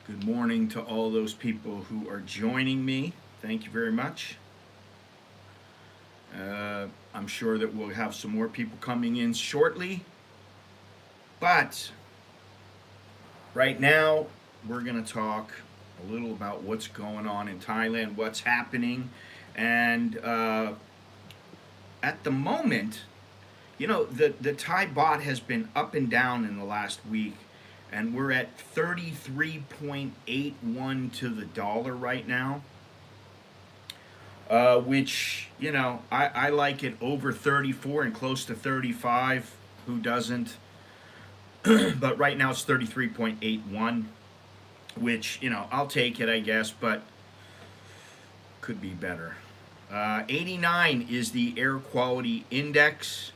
Good morning to all those people who are joining me. Thank you very much. I'm sure that we'll have some more people coming in shortly. But right now, we're going to talk a little about what's going on in Thailand, what's happening. And at the moment, the Thai baht has been up and down in the last week. And we're at 33.81 to the dollar right now. Which, I like it over 34 and close to 35. Who doesn't? But right now it's 33.81, which, I'll take it, I guess, but could be better. 89 is the air quality index.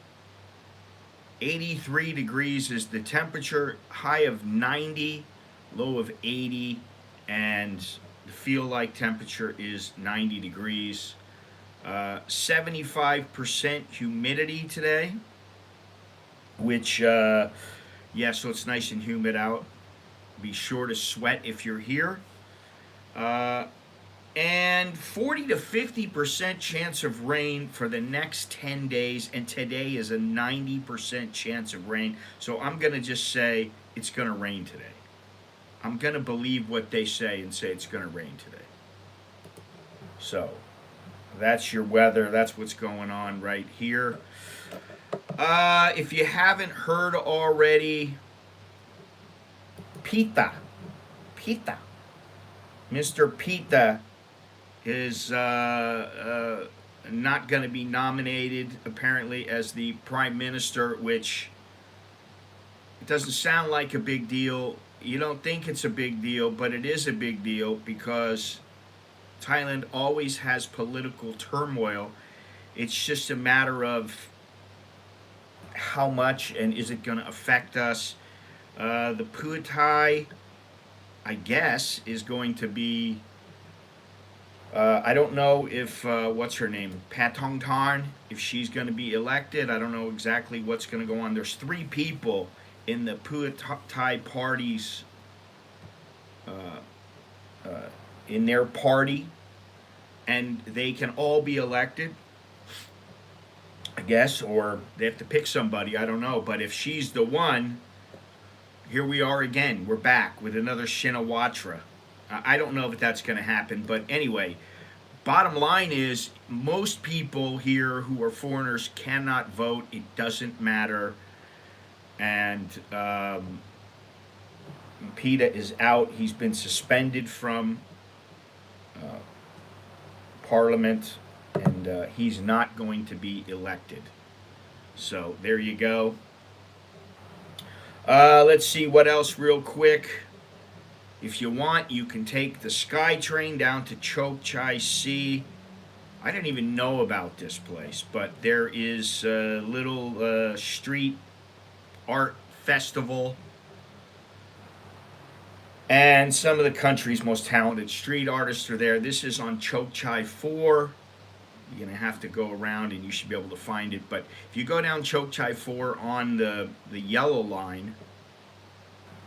83 degrees is the temperature, high of 90, low of 80, and the feel like temperature is 90 degrees. 75% humidity today, which, so it's nice and humid out. Be sure to sweat if you're here. And 40 to 50% chance of rain for the next 10 days, and today is a 90% chance of rain. So I'm going to just say it's going to rain today. I'm going to believe what they say and say it's going to rain today. So that's your weather. That's what's going on right here. If you haven't heard already, Pita. Mr. Pita is not going to be nominated, apparently, as the prime minister, which it doesn't sound like a big deal. You don't think it's a big deal, but it is a big deal because Thailand always has political turmoil. It's just a matter of how much and is it going to affect us. The Muay Thai, I guess, is going to be I don't know if, what's her name, Patong Tarn, if she's going to be elected. I don't know exactly what's going to go on. There's three people in the Muay Thai parties, in their party, and they can all be elected, I guess, or they have to pick somebody. I don't know. But if she's the one, here we are again. We're back with another Shinawatra. I don't know if that's going to happen, but anyway, bottom line is most people here who are foreigners cannot vote. It doesn't matter. And PETA is out. He's been suspended from Parliament, and he's not going to be elected. So there you go. Let's see what else real quick. If you want, you can take the Sky Train down to Chok Chai Sea. I didn't even know about this place, but there is a little street art festival. And some of the country's most talented street artists are there. This is on Chok Chai 4. You're going to have to go around and you should be able to find it. But if you go down Chok Chai 4 on the yellow line,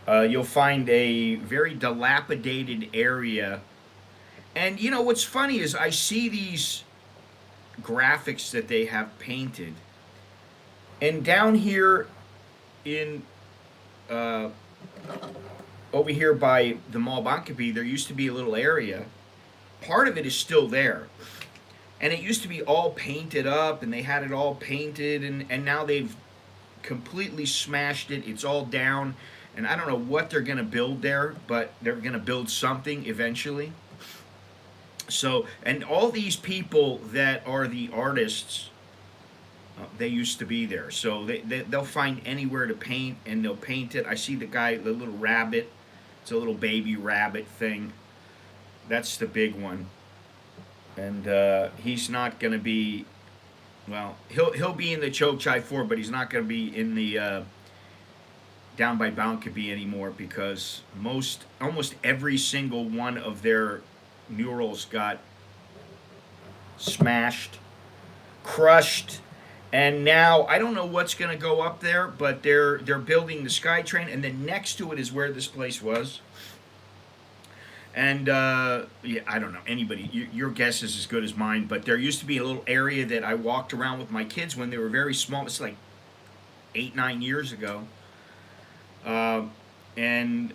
you'll find a very dilapidated area. And what's funny is I see these graphics that they have painted. And down here in over here by the Mall Bangkok, there used to be a little area. Part of it is still there. And it used to be all painted up, and they had it all painted, and now they've completely smashed it. It's all down. And I don't know what they're going to build there, but they're going to build something eventually. So, and all these people that are the artists, they used to be there. So they'll find anywhere to paint, and they'll paint it. I see the guy, the little rabbit. It's a little baby rabbit thing. That's the big one. And he's not going to be, well, he'll be in the Chok Chai 4, but he's not going to be in the down by Bangkok anymore because almost every single one of their murals got smashed, crushed, and now I don't know what's going to go up there, but they're building the SkyTrain, and then next to it is where this place was. And yeah, I don't know anybody. Your guess is as good as mine. But there used to be a little area that I walked around with my kids when they were very small. It's like 8, 9 years ago. Uh, and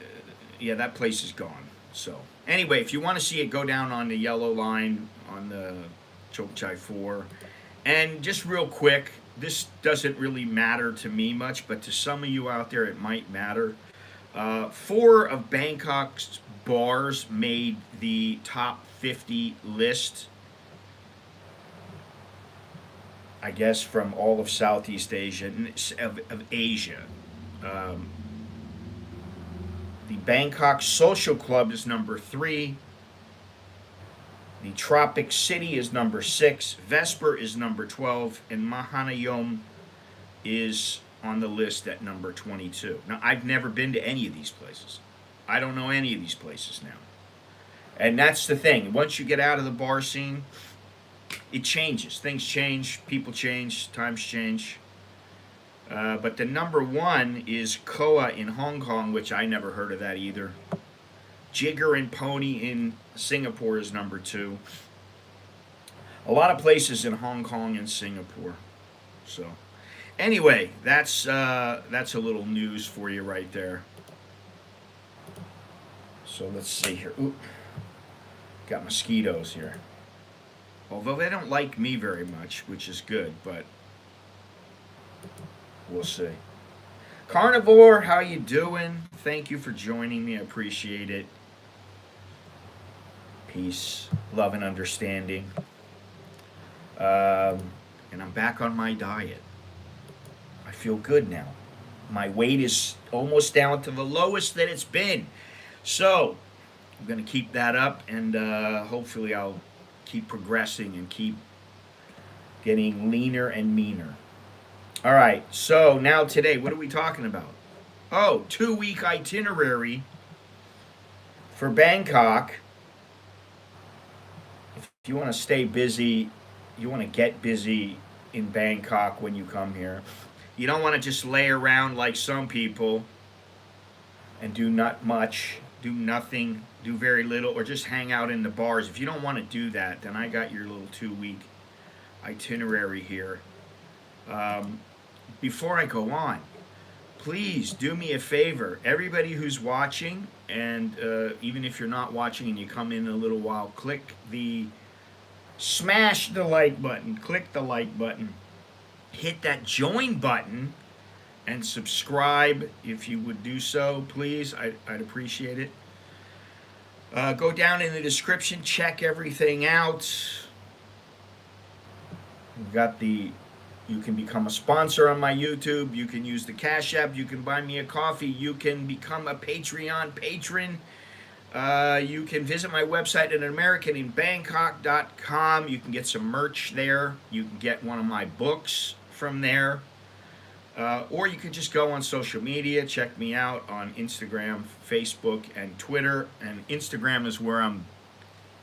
yeah, that place is gone. So anyway, if you want to see it, go down on the yellow line on the Chok Chai 4. And just real quick, this doesn't really matter to me much, but to some of you out there, it might matter. Four of Bangkok's bars made the top 50 list, I guess, from all of Southeast Asia, of Asia. Um, the Bangkok Social Club is number 3. The Tropic City is number 6. Vesper is number 12. And Mahanayom is on the list at number 22. Now, I've never been to any of these places. I don't know any of these places now. And that's the thing. Once you get out of the bar scene, it changes. Things change, people change, times change. But the number 1 is Koa in Hong Kong, which I never heard of that either. Jigger and Pony in Singapore is number 2. A lot of places in Hong Kong and Singapore. So, anyway, that's a little news for you right there. So let's see here. Ooh, got mosquitoes here. Although they don't like me very much, which is good, but we'll see. Carnivore, how you doing? Thank you for joining me. I appreciate it. Peace, love, and understanding. And I'm back on my diet. I feel good now. My weight is almost down to the lowest that it's been. So I'm going to keep that up, and hopefully I'll keep progressing and keep getting leaner and meaner. All right, so now today, what are we talking about? Oh, 2-week itinerary for Bangkok. If you want to stay busy, you want to get busy in Bangkok when you come here. You don't want to just lay around like some people and do not much, do nothing, do very little, or just hang out in the bars. If you don't want to do that, then I got your little 2-week itinerary here. Before I go on, please do me a favor. Everybody who's watching, and even if you're not watching and you come in a little while, smash the like button, click the like button, hit that join button, and subscribe if you would do so, please. I'd appreciate it. Go down in the description, check everything out. We've got you can become a sponsor on my YouTube. You can use the CASHAPP. You can buy me a coffee. You can become a Patreon patron. You can visit my website at americaninbangkok.com. You can get some merch there. You can get one of my books from there. Or you could just go on social media. Check me out on Instagram, Facebook, and Twitter. And Instagram is where I'm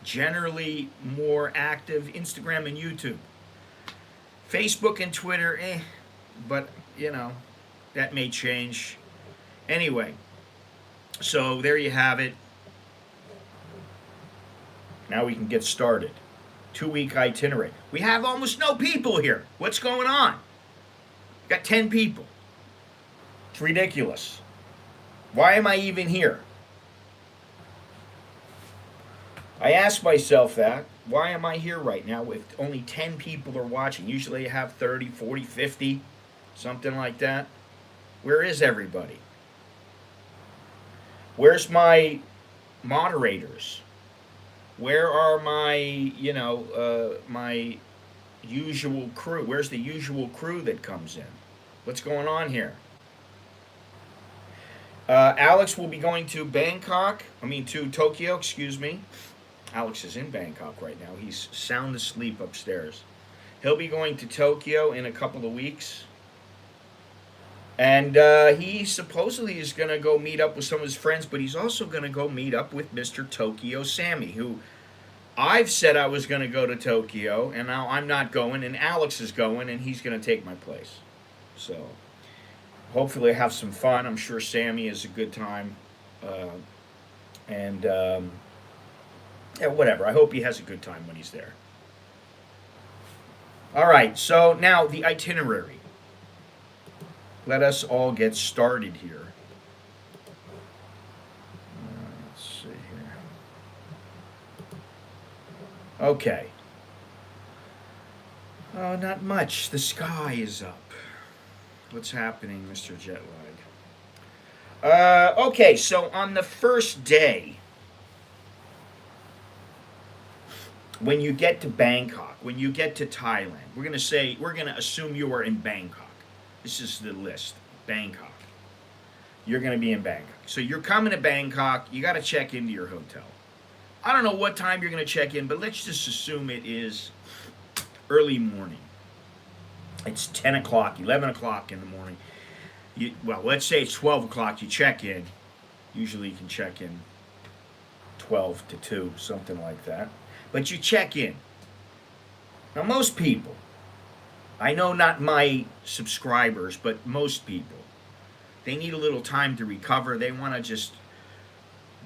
generally more active. Instagram and YouTube. Facebook and Twitter, but that may change. Anyway, so there you have it. Now we can get started. 2-week itinerary. We have almost no people here. What's going on? Got 10 people. It's ridiculous. Why am I even here? I ask myself that. Why am I here right now if only 10 people are watching? Usually I have 30, 40, 50, something like that. Where is everybody? Where's my moderators? Where are my, my usual crew? Where's the usual crew that comes in? What's going on here? Alex will be going to Tokyo, excuse me. Alex is in Bangkok right now. He's sound asleep upstairs. He'll be going to Tokyo in a couple of weeks. And he supposedly is going to go meet up with some of his friends, but he's also going to go meet up with Mr. Tokyo Sammy, who I've said I was going to go to Tokyo, and now I'm not going, and Alex is going, and he's going to take my place. So hopefully I have some fun. I'm sure Sammy is a good time. Yeah, whatever. I hope he has a good time when he's there. All right, so now the itinerary. Let us all get started here. Let's see here. Okay. Not much. The sky is up. What's happening, Mr. Jetlag? Okay, so on the first day, when you get to Bangkok, when you get to Thailand, we're gonna assume you are in Bangkok. This is the list. Bangkok. You're gonna be in Bangkok. So you're coming to Bangkok, you gotta check into your hotel. I don't know what time you're gonna check in, but let's just assume it is early morning. It's 10 o'clock, 11 o'clock in the morning. Well, let's say it's 12 o'clock, you check in. Usually you can check in 12 to 2, something like that. But you check in. Now, most people, I know not my subscribers, but most people, they need a little time to recover. They want to just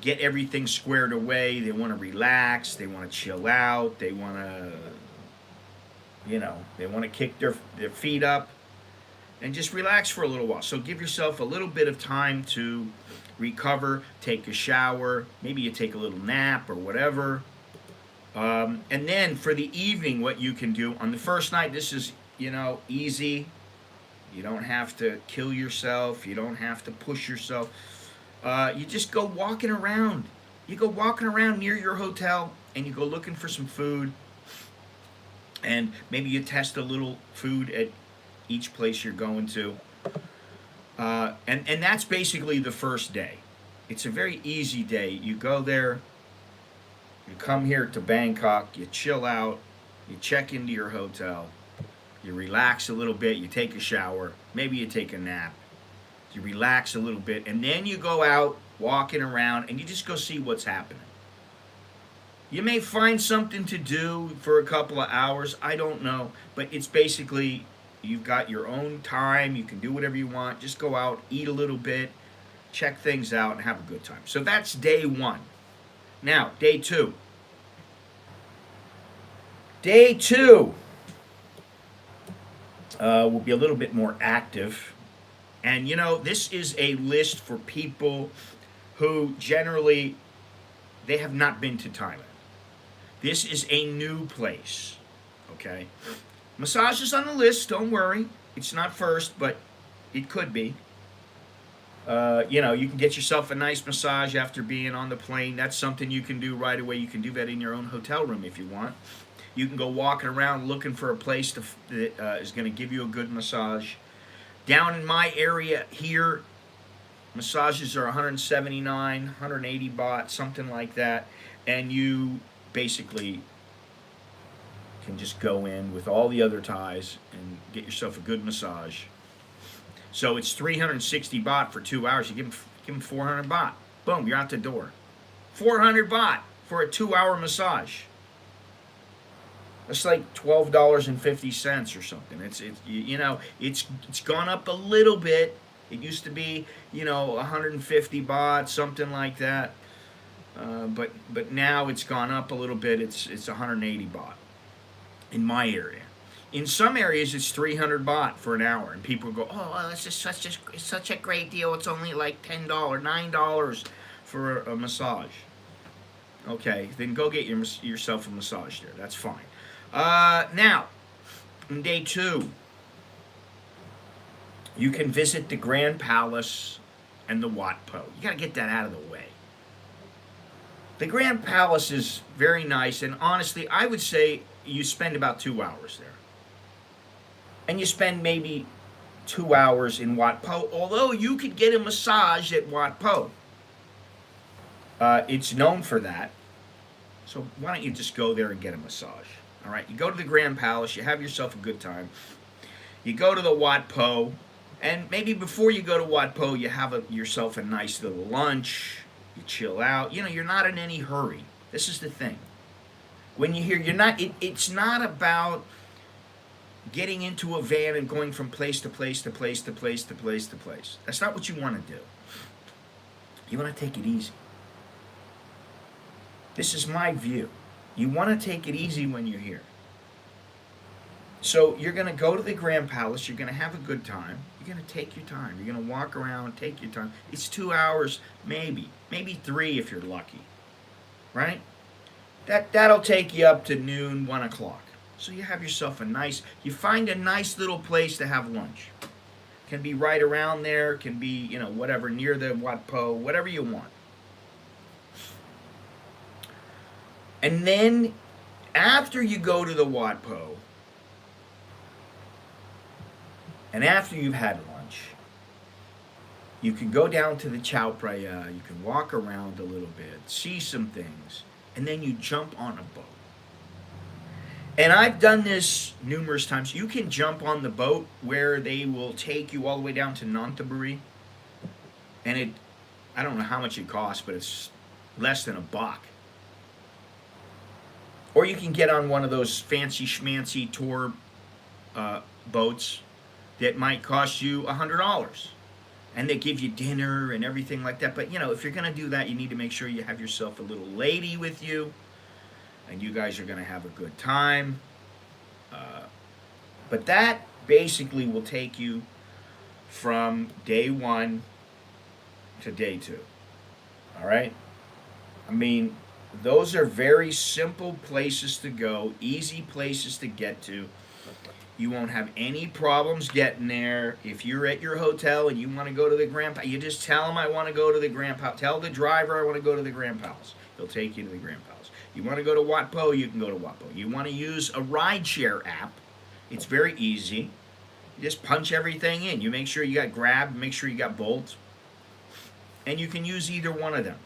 get everything squared away. They want to relax. They want to chill out. They want to, they want to kick their feet up and just relax for a little while. So give yourself a little bit of time to recover, take a shower, maybe you take a little nap or whatever. And then for the evening, what you can do on the first night, this is, easy. You don't have to kill yourself. You don't have to push yourself. You just go walking around. You go walking around near your hotel and you go looking for some food. And maybe you test a little food at each place you're going to. And that's basically the first day. It's a very easy day. You go there. You come here to Bangkok, you chill out, you check into your hotel, you relax a little bit, you take a shower, maybe you take a nap, you relax a little bit, and then you go out walking around and you just go see what's happening. You may find something to do for a couple of hours, I don't know, but it's basically you've got your own time, you can do whatever you want, just go out, eat a little bit, check things out, and have a good time. So that's day one. Now, day two. Day two will be a little bit more active. And, this is a list for people who generally, they have not been to Thailand. This is a new place, okay? Massage is on the list, don't worry. It's not first, but it could be. You can get yourself a nice massage after being on the plane. That's something you can do right away. You can do that in your own hotel room if you want. You can go walking around looking for a place that is going to give you a good massage. Down in my area here, massages are 179, 180 baht, something like that. And you basically can just go in with all the other Thais and get yourself a good massage. So it's 360 baht for 2 hours. You give them 400 baht. Boom, you're out the door. 400 baht for a 2-hour massage. That's like $12.50 or something. It's gone up a little bit. It used to be 150 baht, something like that. But now it's gone up a little bit. It's 180 baht in my area. In some areas, it's 300 baht for an hour, and people go, "Oh, well, it's such a great deal. It's only like $10, $9 for a massage." Okay, then go get yourself a massage there. That's fine. Now, in day two, you can visit the Grand Palace and the Wat Po. You got to get that out of the way. The Grand Palace is very nice, and honestly, I would say you spend about 2 hours there. And you spend maybe 2 hours in Wat Po, although you could get a massage at Wat Po. It's known for that. So why don't you just go there and get a massage? All right, you go to the Grand Palace, you have yourself a good time. You go to the Wat Po, and maybe before you go to Wat Po, you have yourself a nice little lunch. You chill out. You're not in any hurry. This is the thing. When you hear, it's not about getting into a van and going from place to place to place to place to place to place. That's not what you want to do. You want to take it easy. This is my view. You want to take it easy when you're here. So you're going to go to the Grand Palace. You're going to have a good time. You're going to take your time. You're going to walk around, take your time. It's 2 hours, maybe 3 if you're lucky, right? That'll take you up to noon, 1 o'clock. So you have yourself you find a nice little place to have lunch. Can be right around there. Can be, whatever, near the Wat Po, whatever you want. And then after you go to the Wat Po, and after you've had lunch, you can go down to the Chao Phraya, you can walk around a little bit, see some things, and then you jump on a boat. And I've done this numerous times. You can jump on the boat where they will take you all the way down to Kanchanaburi. And I don't know how much it costs, but it's less than $1. Or you can get on one of those fancy schmancy tour boats that might cost you $100. And they give you dinner and everything like that. But, if you're going to do that, you need to make sure you have yourself a little lady with you. And you guys are going to have a good time. But that basically will take you from day 1 to day 2. All right? I mean, those are very simple places to go, easy places to get to. You won't have any problems getting there. If you're at your hotel and you want to go to the Grand Palace, you just tell them I want to go to the Grand Palace. Tell the driver I want to go to the Grand Palace. He'll take you to the Grand Palace. You want to go to Wat Po, you can go to Wat Po. You want to use a rideshare app, it's very easy. You just punch everything in. You make sure you got Grab, make sure you got Bolt, and you can use either one of them.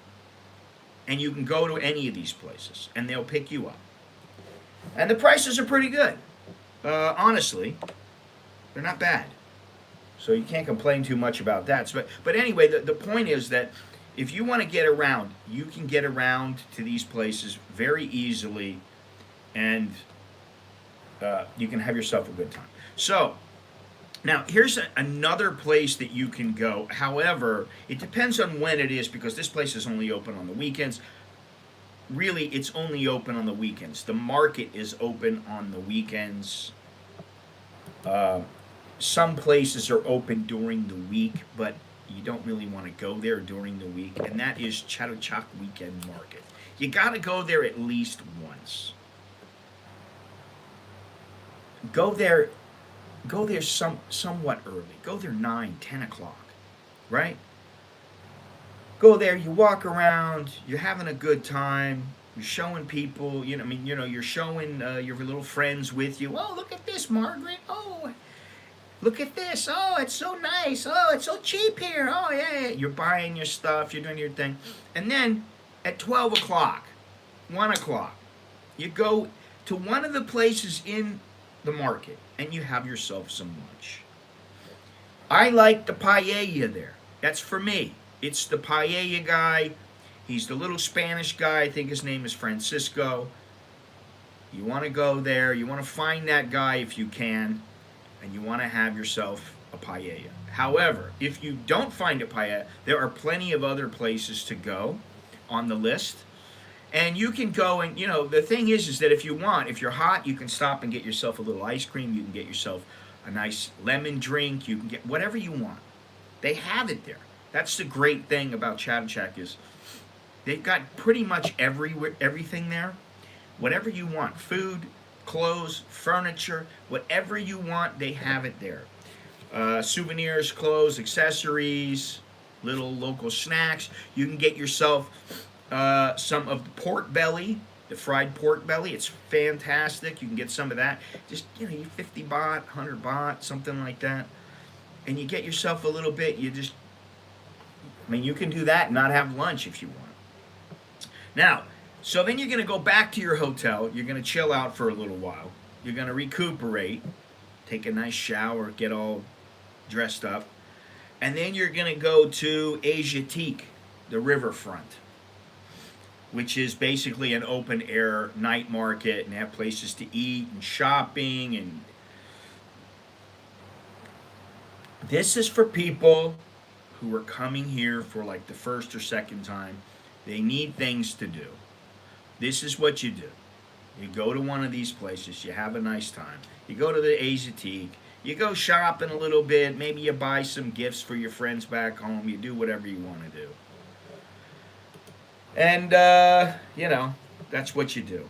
And you can go to any of these places, and they'll pick you up. And the prices are pretty good. Honestly, they're not bad. So you can't complain too much about that. But anyway, the point is that if you want to get around, you can get around to these places very easily, and you can have yourself a good time. So, now here's another place that you can go. However, it depends on when it is, because this place is only open on the weekends. Really, it's only open on the weekends. The market is open on the weekends. Some places are open during the week, but you don't really want to go there during the week, and that is Chatuchak Weekend Market. You got to go there at least once. Go there somewhat early. Go there 9, 10 o'clock, right? Go there, you walk around, you're having a good time, you're showing people, you're showing your little friends with you. Oh, look at this, Margaret. Oh, look at this. Oh, it's so nice. Oh, it's so cheap here. Oh, yeah. You're buying your stuff. You're doing your thing. And then at 12 o'clock, 1 o'clock, you go to one of the places in the market and you have yourself some lunch. I like the paella there. That's for me. It's the paella guy. He's the little Spanish guy. I think his name is Francisco. You want to go there. You want to find that guy if you can. And you want to have yourself a paella. However, if you don't find a paella, there are plenty of other places to go on the list. And you can go and, the thing is that if you're hot, you can stop and get yourself a little ice cream. You can get yourself a nice lemon drink. You can get whatever you want. They have it there. That's the great thing about Chatuchak is they've got pretty much everything there. Whatever you want, food, clothes, furniture, whatever you want, they have it there. Souvenirs, clothes, accessories, little local snacks. You can get yourself some of the pork belly, the fried pork belly. It's fantastic. You can get some of that. Just, you 50 baht, 100 baht, something like that. And you get yourself a little bit. You can do that and not have lunch if you want. Now, so then you're going to go back to your hotel. You're going to chill out for a little while. You're going to recuperate, take a nice shower, get all dressed up. And then you're going to go to Asiatique, the riverfront, which is basically an open air night market, and they have places to eat and shopping. And this is for people who are coming here for like the first or second time. They need things to do. This is what you do. You go to one of these places, you have a nice time. You go to the Asiatique, you go shopping a little bit, maybe you buy some gifts for your friends back home, you do whatever you want to do. And, that's what you do.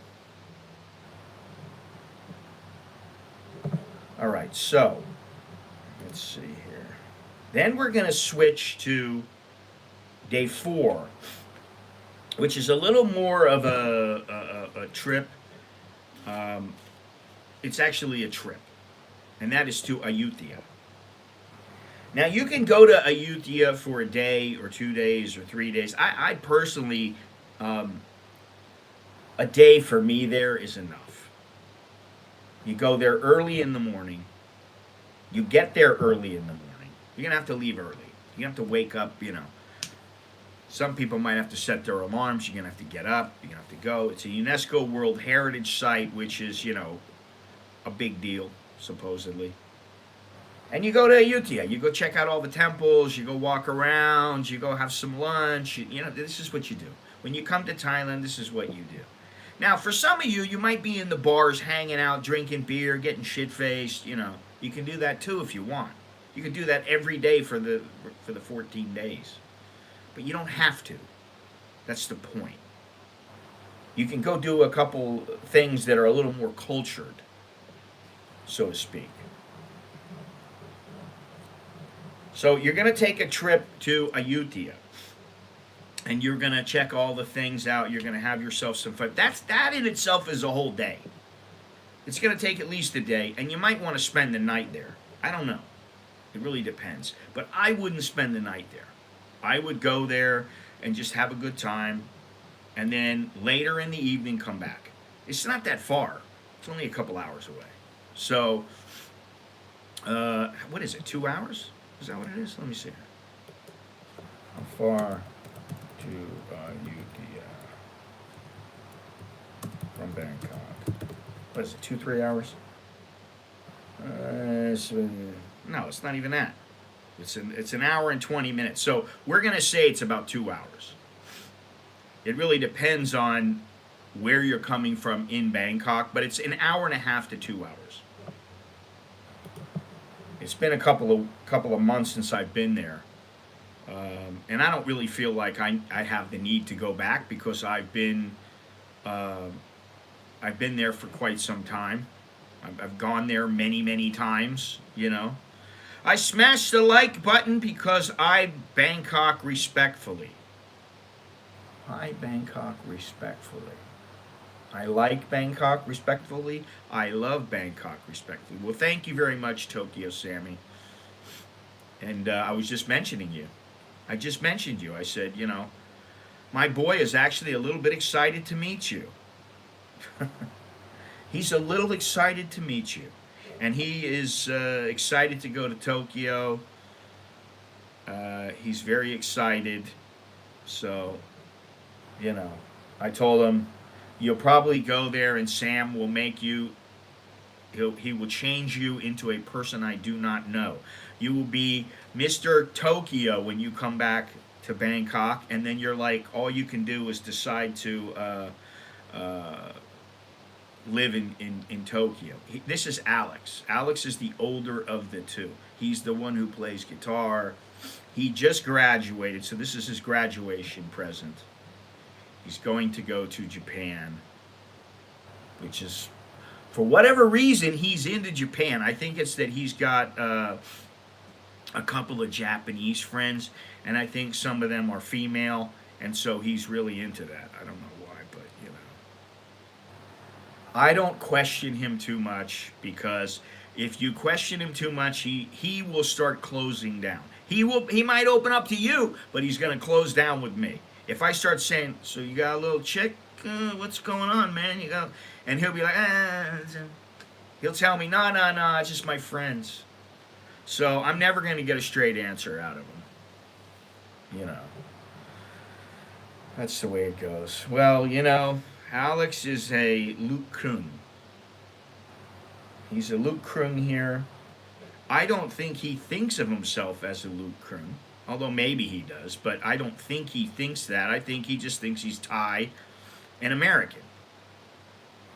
All right, so let's see here. Then we're going to switch to day 4, which is a little more of a trip. It's actually a trip, and that is to Ayutthaya. Now, you can go to Ayutthaya for a day or 2 days or 3 days. I personally, a day for me there is enough. You go there early in the morning. You get there early in the morning. You're going to have to leave early. You have to wake up, Some people might have to set their alarms. You're going to have to get up. You're going to have to go. It's a UNESCO World Heritage Site, which is, a big deal, supposedly. And you go to Ayutthaya. You go check out all the temples. You go walk around. You go have some lunch. This is what you do. When you come to Thailand, this is what you do. Now, for some of you, you might be in the bars hanging out, drinking beer, getting shit-faced. You can do that too if you want. You can do that every day for the 14 days. But you don't have to. That's the point. You can go do a couple things that are a little more cultured, so to speak. So you're going to take a trip to Ayutthaya, and you're going to check all the things out. You're going to have yourself some fun. That in itself is a whole day. It's going to take at least a day, and you might want to spend the night there. I don't know. It really depends. But I wouldn't spend the night there. I would go there and just have a good time, and then later in the evening come back. It's not that far. It's only a couple hours away. So, what is it, 2 hours? Is that what it is? Let me see. How far to Ayutthaya from Bangkok? What is it, 2-3 hours? No, it's not even that. It's an hour and 20 minutes. So we're going to say it's about 2 hours. It really depends on where you're coming from in Bangkok, but it's an hour and a half to 2 hours. It's been a couple of months since I've been there, and I don't really feel like I have the need to go back because I've been there for quite some time. I've gone there many times. I smashed the like button because I Bangkok respectfully. I Bangkok respectfully. I like Bangkok respectfully. I love Bangkok respectfully. Well, thank you very much, Tokyo Sammy. And I was just mentioning you. I just mentioned you. I said, my boy is actually a little bit excited to meet you. He's a little excited to meet you. And he is excited to go to Tokyo. He's very excited. So, I told him, you'll probably go there and Sam will make you, he will change you into a person I do not know. You will be Mr. Tokyo when you come back to Bangkok, and then you're like, all you can do is decide to live in Tokyo. This is Alex. Alex is the older of the two. He's the one who plays guitar. He just graduated, so this is his graduation present. He's going to go to Japan, which is, for whatever reason, he's into Japan. I think it's that he's got a couple of Japanese friends, and I think some of them are female, and so he's really into that. I don't know why, but I don't question him too much, because if you question him too much, he will start closing down. He might open up to you, but he's going to close down with me. If I start saying, so you got a little chick? What's going on, man? And he'll be like, he'll tell me, no, it's just my friends. So I'm never going to get a straight answer out of him. That's the way it goes. Well, Alex is a Luke Krung. He's a Luke Krung here. I don't think he thinks of himself as a Luke Krung. Although maybe he does, but I don't think he thinks that. I think he just thinks he's Thai. an American,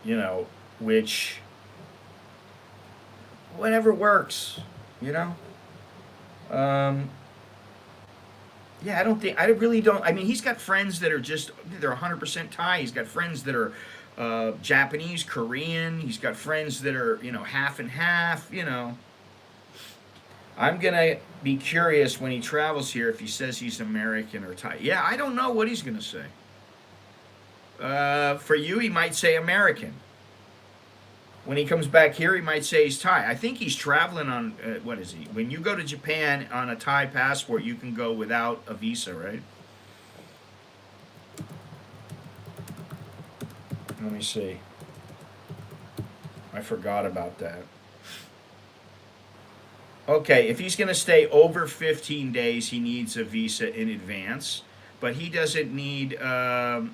you know, which, whatever works, you know. Um, yeah, I really don't. I mean, he's got friends that are just, they're 100% Thai. He's got friends that are Japanese, Korean. He's got friends that are, half and half, I'm gonna be curious when he travels here if he says he's American or Thai. Yeah, I don't know what he's gonna say. For you, he might say American. When he comes back here, he might say he's Thai. I think he's traveling on, what is he? When you go to Japan on a Thai passport, you can go without a visa, right? Let me see. I forgot about that. Okay, if he's going to stay over 15 days, he needs a visa in advance. But he doesn't need a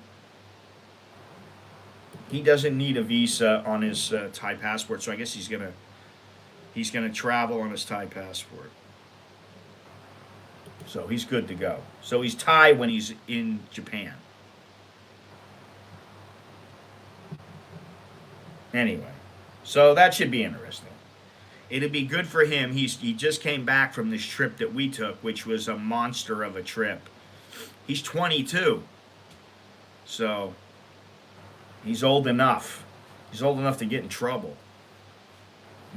visa on his Thai passport. So I guess he's gonna travel on his Thai passport. So he's good to go. So he's Thai when he's in Japan. Anyway, so that should be interesting. It'd be good for him. He just came back from this trip that we took, which was a monster of a trip. He's 22, so he's old enough. He's old enough to get in trouble,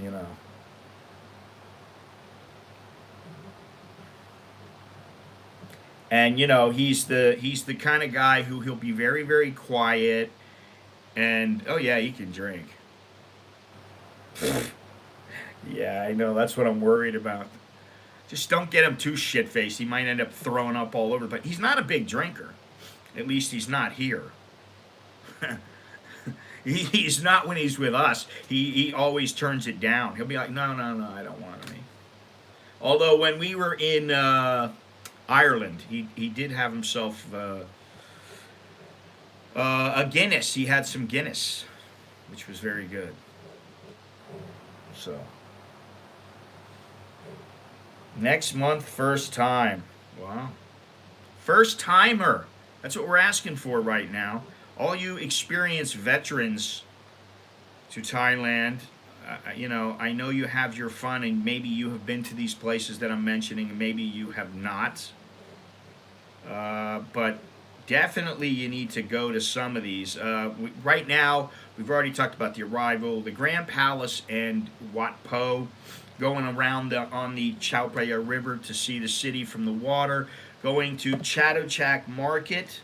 you know. And he's the kind of guy who he'll be very, very quiet. And oh yeah, he can drink. Yeah, I know. That's what I'm worried about. Just don't get him too shit faced. He might end up throwing up all over. But he's not a big drinker. At least he's not here. He's not when he's with us. He always turns it down. He'll be like, no, no, no, I don't want any. Although when we were in Ireland, he did have himself a Guinness. He had some Guinness, which was very good. So next month, first time. Wow. First timer. That's what we're asking for right now. All you experienced veterans to Thailand, I know you have your fun and maybe you have been to these places that I'm mentioning and maybe you have not. But definitely you need to go to some of these. Right now, we've already talked about the arrival, the Grand Palace and Wat Po, going around on the Chao Phraya River to see the city from the water, going to Chatuchak Market,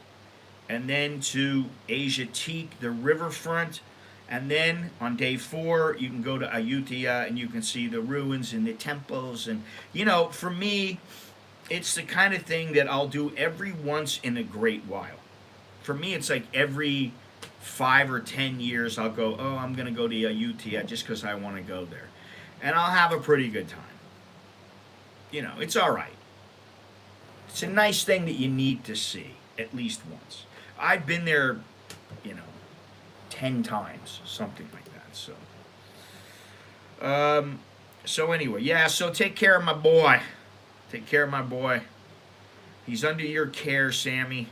and then to Asia Teak, the riverfront. And then on day 4, you can go to Ayutthaya and you can see the ruins and the temples. And, for me, it's the kind of thing that I'll do every once in a great while. For me, it's like every 5 or 10 years I'll go, oh, I'm going to go to Ayutthaya just because I want to go there. And I'll have a pretty good time. It's all right. It's a nice thing that you need to see at least once. I've been there, 10 times, something like that. So anyway, yeah, so take care of my boy. Take care of my boy. He's under your care, Sammy.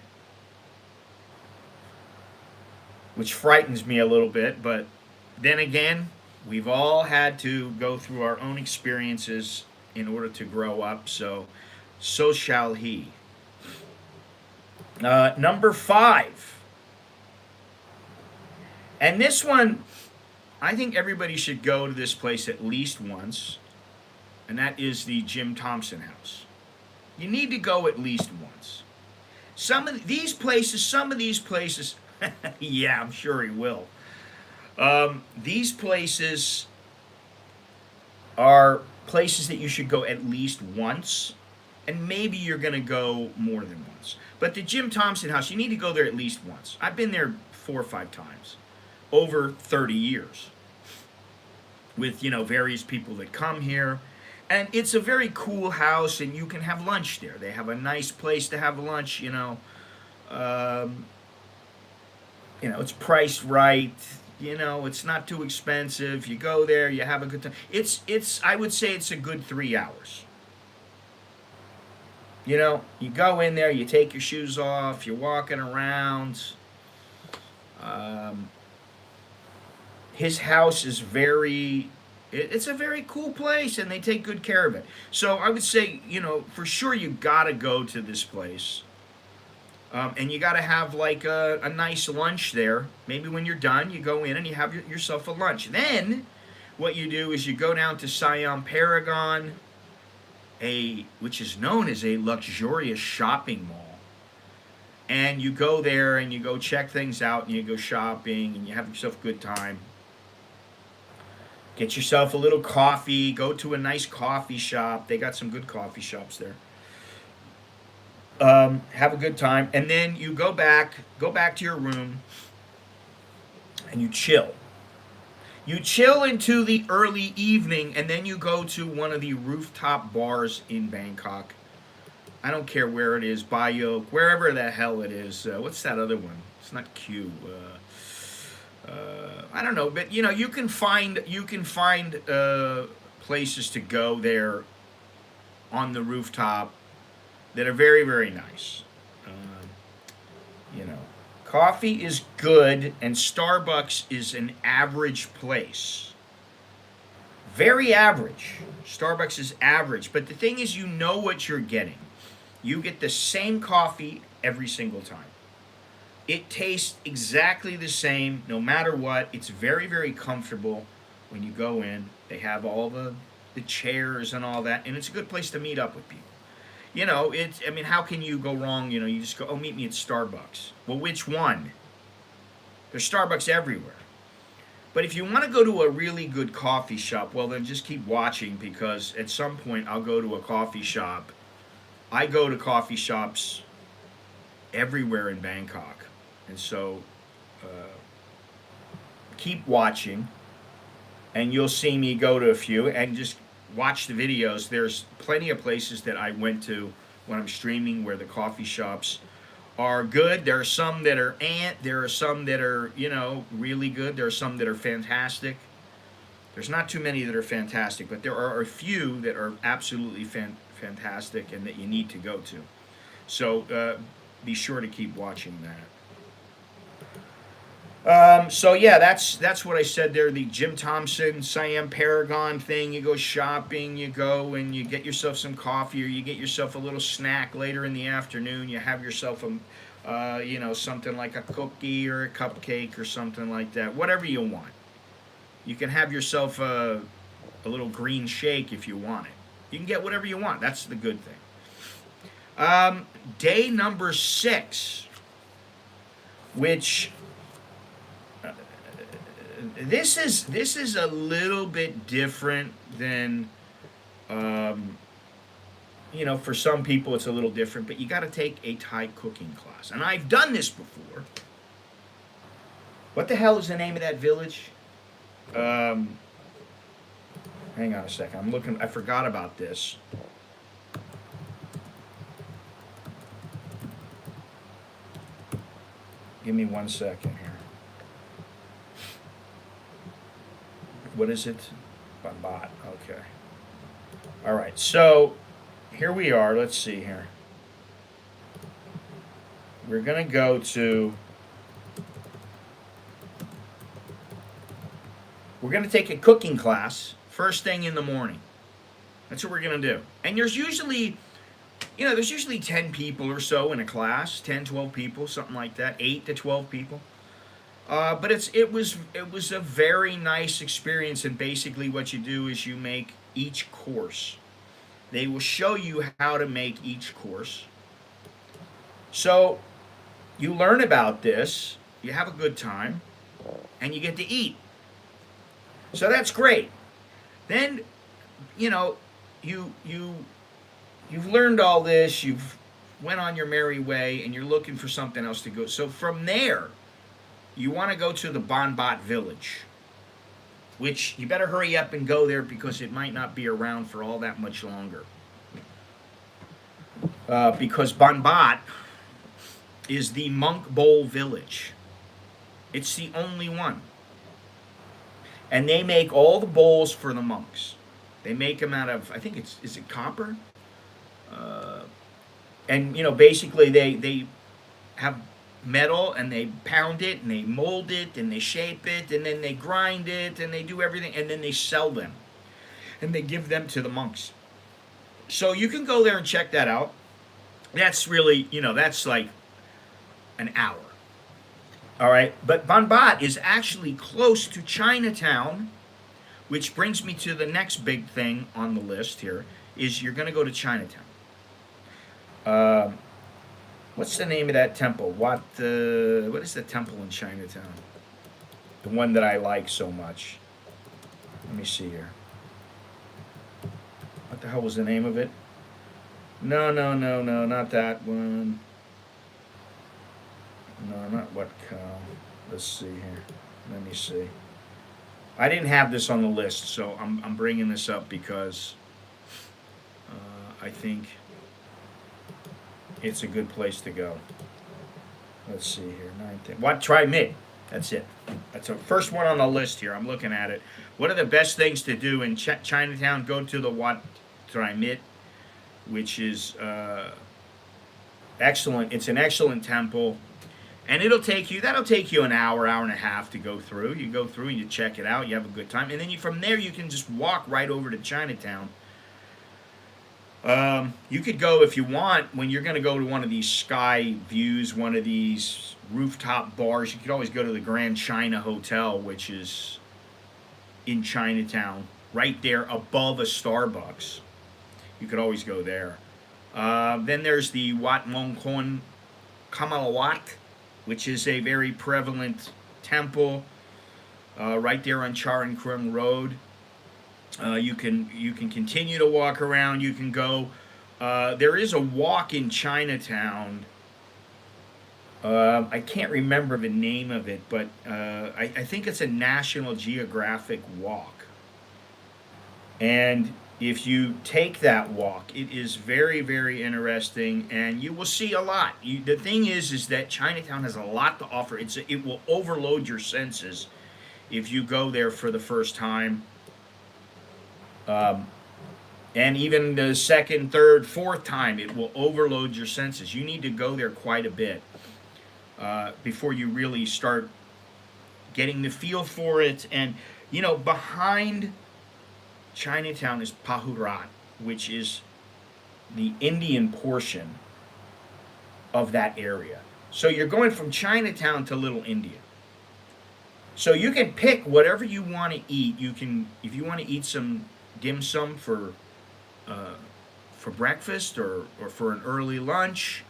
Which frightens me a little bit, but then again, we've all had to go through our own experiences in order to grow up, so shall he. Number 5. And this one, I think everybody should go to this place at least once, and that is the Jim Thompson House. You need to go at least once. Some of these places, yeah, I'm sure he will. These places are places that you should go at least once, and maybe you're going to go more than once. But the Jim Thompson House, you need to go there at least once. I've been there 4 or 5 times over 30 years with, various people that come here. And it's a very cool house, and you can have lunch there. They have a nice place to have lunch, it's priced right. It's not too expensive. You go there, you have a good time. I would say it's a good 3 hours. You go in there, you take your shoes off, you're walking around. Um, his house is it's a very cool place, and they take good care of it. So I would say, for sure you gotta go to this place. And you got to have like a nice lunch there. Maybe when you're done, you go in and you have yourself a lunch. Then, what you do is you go down to Siam Paragon, which is known as a luxurious shopping mall, and you go there and you go check things out and you go shopping and you have yourself a good time. Get yourself a little coffee. Go to a nice coffee shop. They got some good coffee shops there. Have a good time, and then you go back to your room, and you chill. You chill into the early evening, and then you go to one of the rooftop bars in Bangkok. I don't care where it is, Bayok, wherever the hell it is. What's that other one? It's not Q. I don't know, but you can find places to go there on the rooftop that are very, very nice. You know, coffee is good, and Starbucks is an average place. Very average. Starbucks is average, but the thing is, you know what you're getting. You get the same coffee every single time. It tastes exactly the same no matter what. It's very, very comfortable when you go in. They have all the chairs and all that, and it's a good place to meet up with people. How can you go wrong? You just go, oh, meet me at Starbucks. Well, which one? There's Starbucks everywhere. But if you want to go to a really good coffee shop, well, then just keep watching, because at some point I'll go to a coffee shop. I go to coffee shops everywhere in Bangkok. And so keep watching, and you'll see me go to a few, and just watch the videos. There's plenty of places that I went to when I'm streaming where the coffee shops are good. There are some that are there are some that are, really good. There are some that are fantastic. There's not too many that are fantastic, but there are a few that are absolutely fantastic and that you need to go to. So be sure to keep watching that. So yeah, that's what I said there. The Jim Thompson, Siam Paragon thing. You go shopping, you go and you get yourself some coffee, or you get yourself a little snack later in the afternoon. You have yourself something like a cookie or a cupcake or something like that. Whatever you want. You can have yourself a little green shake if you want it. You can get whatever you want. That's the good thing. Day number 6, which this is a little bit different than for some people it's a little different, but you got to take a Thai cooking class, and I've done this before. What the hell is the name of that village? Hang on a second. I'm looking. I forgot about this. Give me 1 second here. What is it? Bambat. Okay. All right. So here we are. Let's see here. We're going to go to. We're going to take a cooking class first thing in the morning. That's what we're going to do. And there's usually 10 people or so in a class, 10, 12 people, something like that, 8 to 12 people. But it was a very nice experience, and basically what you do is you make each course. They will show you how to make each course. So you learn about this, you have a good time, and you get to eat. So that's great. Then, you've learned all this, you've went on your merry way, and you're looking for something else to go. So from there, you want to go to the Bambat village, which you better hurry up and go there because it might not be around for all that much longer. Because Bambat is the monk bowl village. It's the only one. And they make all the bowls for the monks. They make them out of, I think is it copper? And basically they have metal, and they pound it and they mold it and they shape it and then they grind it and they do everything, and then they sell them and they give them to the monks. So you can go there and check that out. That's really, that's like an hour. All right. But Banbat is actually close to Chinatown, which brings me to the next big thing on the list here is you're going to go to Chinatown. What's the name of that temple? What is the temple in Chinatown? The one that I like so much. Let me see here. What the hell was the name of it? No, not that one. No, not what cow. Let's see here. Let me see. I didn't have this on the list, so I'm bringing this up because I think it's a good place to go. Let's see here. Wat Tri Mit. That's it. That's the first one on the list here. I'm looking at it. What are the best things to do in Chinatown? Go to the Wat Tri Mit, which is excellent. It's an excellent temple. And that'll take you an hour and a half to go through. You go through and you check it out. You have a good time. And then from there, you can just walk right over to Chinatown. You could go, if you want, when you're going to go to one of these sky views, one of these rooftop bars, you could always go to the Grand China Hotel, which is in Chinatown, right there above a Starbucks. You could always go there. Then there's the Wat Mong Kon Kamalawat, which is a very prevalent temple right there on Charing Krung Road. You can continue to walk around. You can go. There is a walk in Chinatown. I can't remember the name of it, but I think it's a National Geographic walk. And if you take that walk, it is very, very interesting, and you will see a lot. The thing is that Chinatown has a lot to offer. It will overload your senses if you go there for the first time. And even the second, third, fourth time, it will overload your senses. You need to go there quite a bit before you really start getting the feel for it. And, behind Chinatown is Pahurat, which is the Indian portion of that area. So you're going from Chinatown to Little India. So you can pick whatever you want to eat. If you want to eat some dim sum for breakfast or for an early lunch,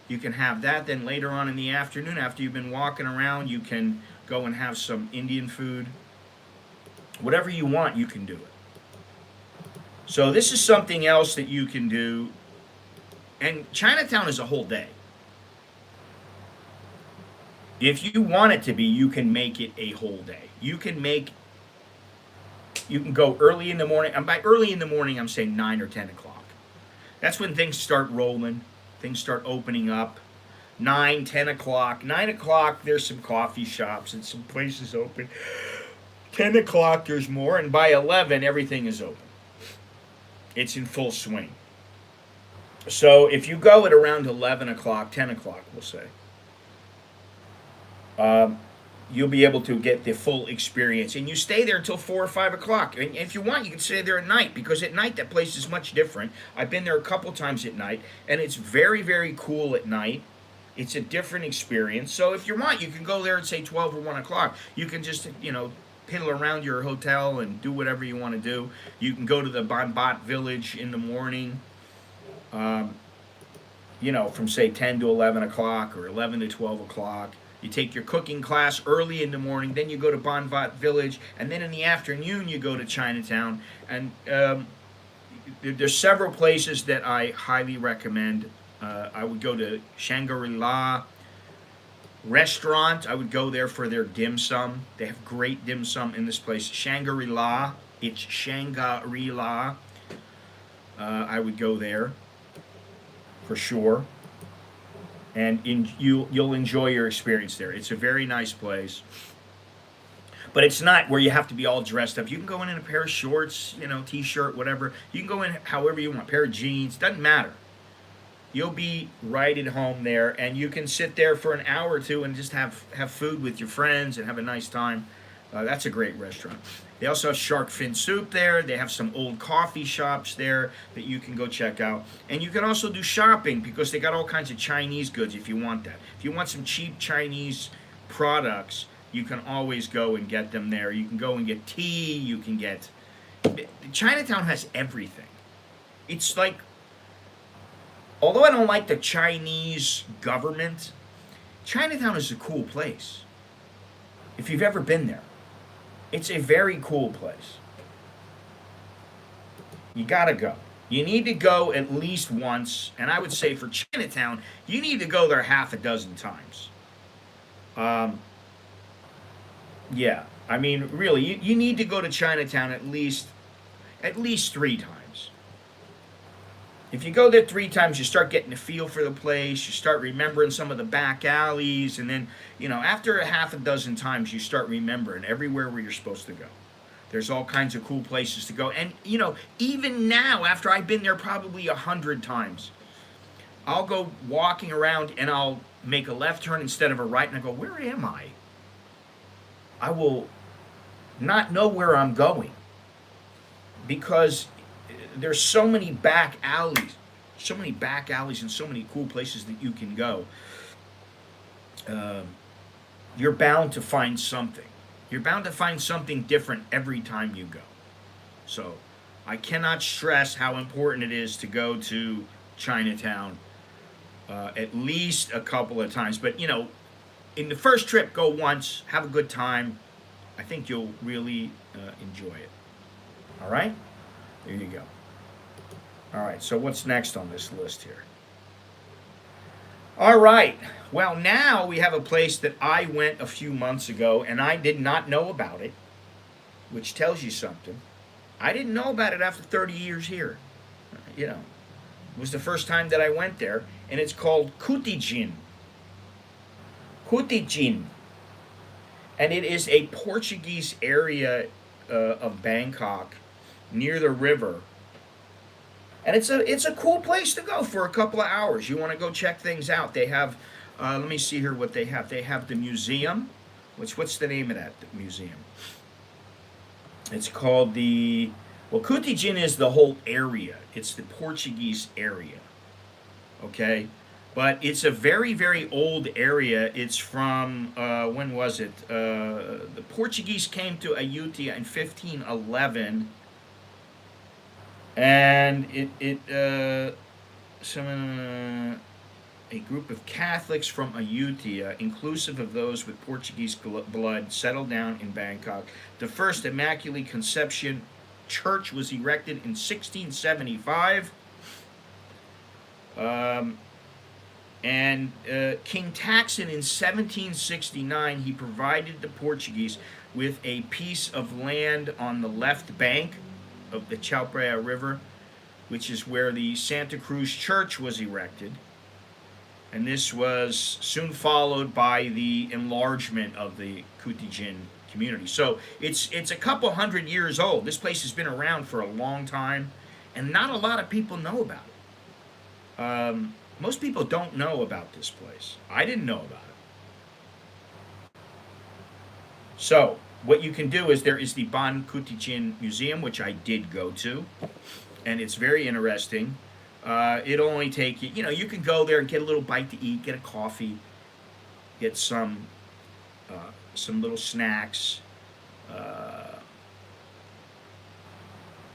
you can have that. Then later on in the afternoon, after you've been walking around, you can go and have some Indian food. Whatever you want, you can do it. So this is something else that you can do. And Chinatown is a whole day. If you want it to be, you can make it a whole day. You can go early in the morning. And by early in the morning, I'm saying 9 or 10 o'clock. That's when things start rolling. Things start opening up. 9, 10 o'clock. 9 o'clock, there's some coffee shops and some places open. 10 o'clock, there's more. And by 11, everything is open. It's in full swing. So if you go at around 11 o'clock, 10 o'clock, we'll say, you'll be able to get the full experience. And you stay there until 4 or 5 o'clock. And if you want, you can stay there at night, because at night that place is much different. I've been there a couple times at night, and it's very, very cool at night. It's a different experience. So if you want, you can go there at, say, 12 or 1 o'clock. You can just, piddle around your hotel and do whatever you want to do. You can go to the Banbat village in the morning, from, say, 10 to 11 o'clock or 11 to 12 o'clock. You take your cooking class early in the morning, then you go to Banbat village, and then in the afternoon you go to Chinatown. And there's several places that I highly recommend. I would go to Shangri-La Restaurant. I would go there for their dim sum. They have great dim sum in this place. Shangri-La. It's Shangri-La. I would go there for sure. And you'll enjoy your experience there. It's a very nice place. But it's not where you have to be all dressed up. You can go in a pair of shorts, t-shirt, whatever. You can go in however you want. A pair of jeans. Doesn't matter. you'll be right at home there, and you can sit there for an hour or two and just have food with your friends and have a nice time. That's a great restaurant. They also have shark fin soup there. They have some old coffee shops there that you can go check out. And you can also do shopping because they got all kinds of Chinese goods if you want that. If you want some cheap Chinese products, you can always go and get them there. You can go and get tea. You can get... Chinatown has everything. It's like... Although I don't like the Chinese government, Chinatown is a cool place. If you've ever been there. It's a very cool place. You gotta go. You need to go at least once, and I would say for Chinatown, you need to go there half a dozen times. Yeah, I mean, really, you need to go to Chinatown at least 3 times. If you go there 3 times, you start getting a feel for the place. You start remembering some of the back alleys, and then, after a half a dozen times, you start remembering everywhere where you're supposed to go. There's all kinds of cool places to go, and even now, after I've been there probably 100 times, I'll go walking around and I'll make a left turn instead of a right, and I go, where am I? I will not know where I'm going because there's so many back alleys and so many cool places that you can go. You're bound to find something. You're bound to find something different every time you go. So I cannot stress how important it is to go to Chinatown at least a couple of times. But, in the first trip, go once, have a good time. I think you'll really enjoy it. All right? There you go. All right, so what's next on this list here? All right, well, now we have a place that I went a few months ago, and I did not know about it, which tells you something. I didn't know about it after 30 years here. It was the first time that I went there, and it's called Kutijin. Kutijin. And it is a Portuguese area of Bangkok near the river. And it's a cool place to go for a couple of hours. You want to go check things out. They have, let me see here what they have. They have the museum. What's the name of that museum? It's called Kutijin is the whole area. It's the Portuguese area. Okay? But it's a very, very old area. It's from, when was it? The Portuguese came to Ayutthaya in 1511. And a group of Catholics from Ayutthaya, inclusive of those with Portuguese blood, settled down in Bangkok. The first Immaculate Conception Church was erected in 1675. And King Taksin in 1769, he provided the Portuguese with a piece of land on the left bank of the Chao Phraya River, which is where the Santa Cruz Church was erected. And this was soon followed by the enlargement of the Kutijin community. So it's a couple hundred years old. This place has been around for a long time, and not a lot of people know about it. Most people don't know about this place. I didn't know about it. So what you can do is there is the Ban Kutijin Museum, which I did go to, and it's very interesting. It'll only take you, you can go there and get a little bite to eat, get a coffee, get some little snacks.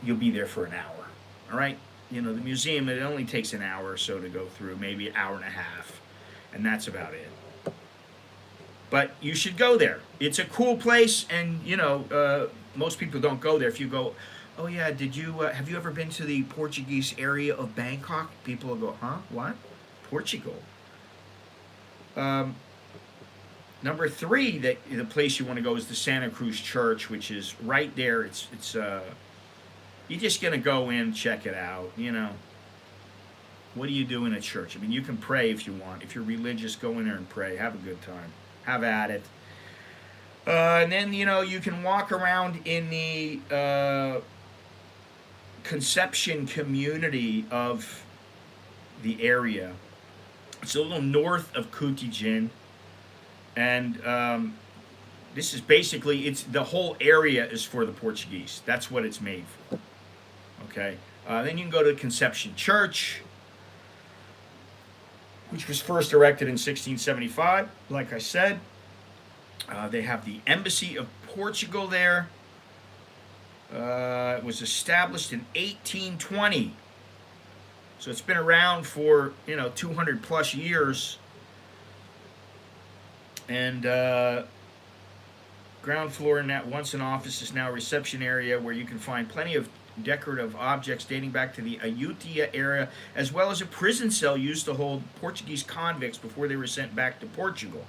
You'll be there for an hour, all right? The museum, it only takes an hour or so to go through, maybe an hour and a half, and that's about it. But you should go there. It's a cool place, and most people don't go there. If you go, oh yeah, have you ever been to the Portuguese area of Bangkok? People will go, huh? What? Portugal? Number 3, the place you want to go is the Santa Cruz Church, which is right there. It's you're just gonna go in, check it out. What do you do in a church? I mean, you can pray if you want. If you're religious, go in there and pray. Have a good time. Have at it. And then, you can walk around in the Conception community of the area. It's a little north of Kutijin, and this is basically, it's the whole area is for the Portuguese. That's what it's made for. Okay. Then you can go to Conception Church, which was first erected in 1675. Like I said, they have the Embassy of Portugal there. It was established in 1820. So it's been around for, 200 plus years. And ground floor in that once an office is now a reception area where you can find plenty of decorative objects dating back to the Ayutthaya era, as well as a prison cell used to hold Portuguese convicts before they were sent back to Portugal,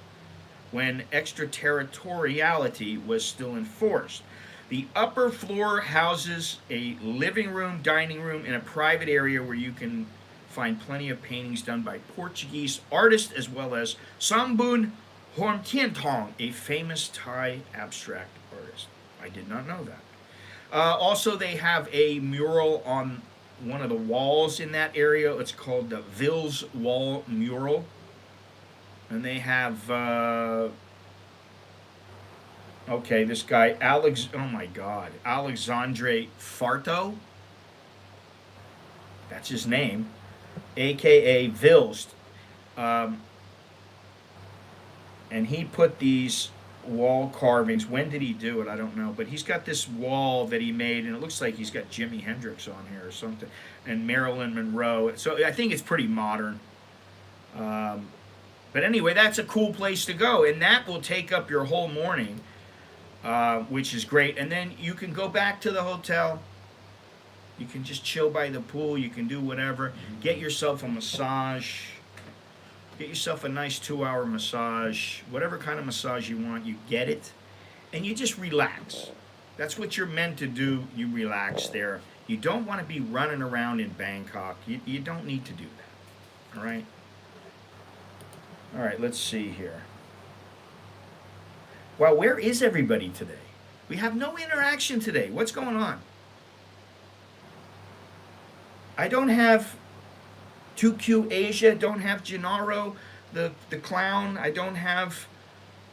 when extraterritoriality was still enforced. The upper floor houses a living room, dining room, and a private area where you can find plenty of paintings done by Portuguese artists, as well as Sambun Hormtientong, a famous Thai abstract artist. I did not know that. Also, they have a mural on one of the walls in that area. It's called the Vils Wall Mural. And they have, this guy, Alexandre Farto. That's his name, a.k.a. Vils. And he put these wall carvings. When did he do it? I don't know. But he's got this wall that he made, and it looks like he's got Jimi Hendrix on here or something, and Marilyn Monroe. So I think it's pretty modern. But anyway, that's a cool place to go, and that will take up your whole morning, which is great. And then you can go back to the hotel. You can just chill by the pool. You can do whatever. Get yourself a massage. Get yourself a nice 2-hour massage. Whatever kind of massage you want, you get it. And you just relax. That's what you're meant to do. You relax there. You don't want to be running around in Bangkok. You don't need to do that. All right? All right, let's see here. Well, where is everybody today? We have no interaction today. What's going on? I don't have 2Q Asia, don't have Gennaro, the clown. I don't have,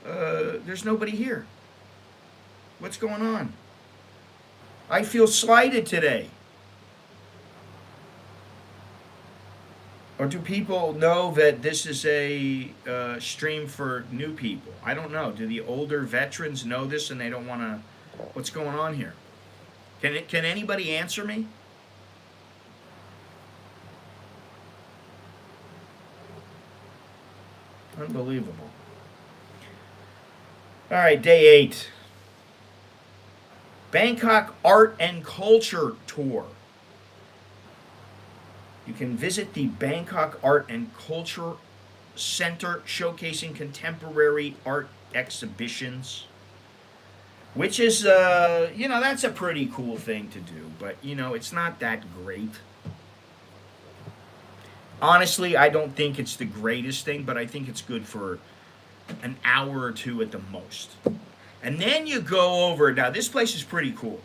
there's nobody here. What's going on? I feel slighted today. Or do people know that this is a stream for new people? I don't know. Do the older veterans know this and they don't want to... What's going on here? Can anybody answer me? Unbelievable. All right, day 8. Bangkok Art and Culture Tour. You can visit the Bangkok Art and Culture Center, showcasing contemporary art exhibitions, which is, that's a pretty cool thing to do, but, it's not that great. Honestly, I don't think it's the greatest thing, but I think it's good for an hour or two at the most. And then you go over, now this place is pretty cool.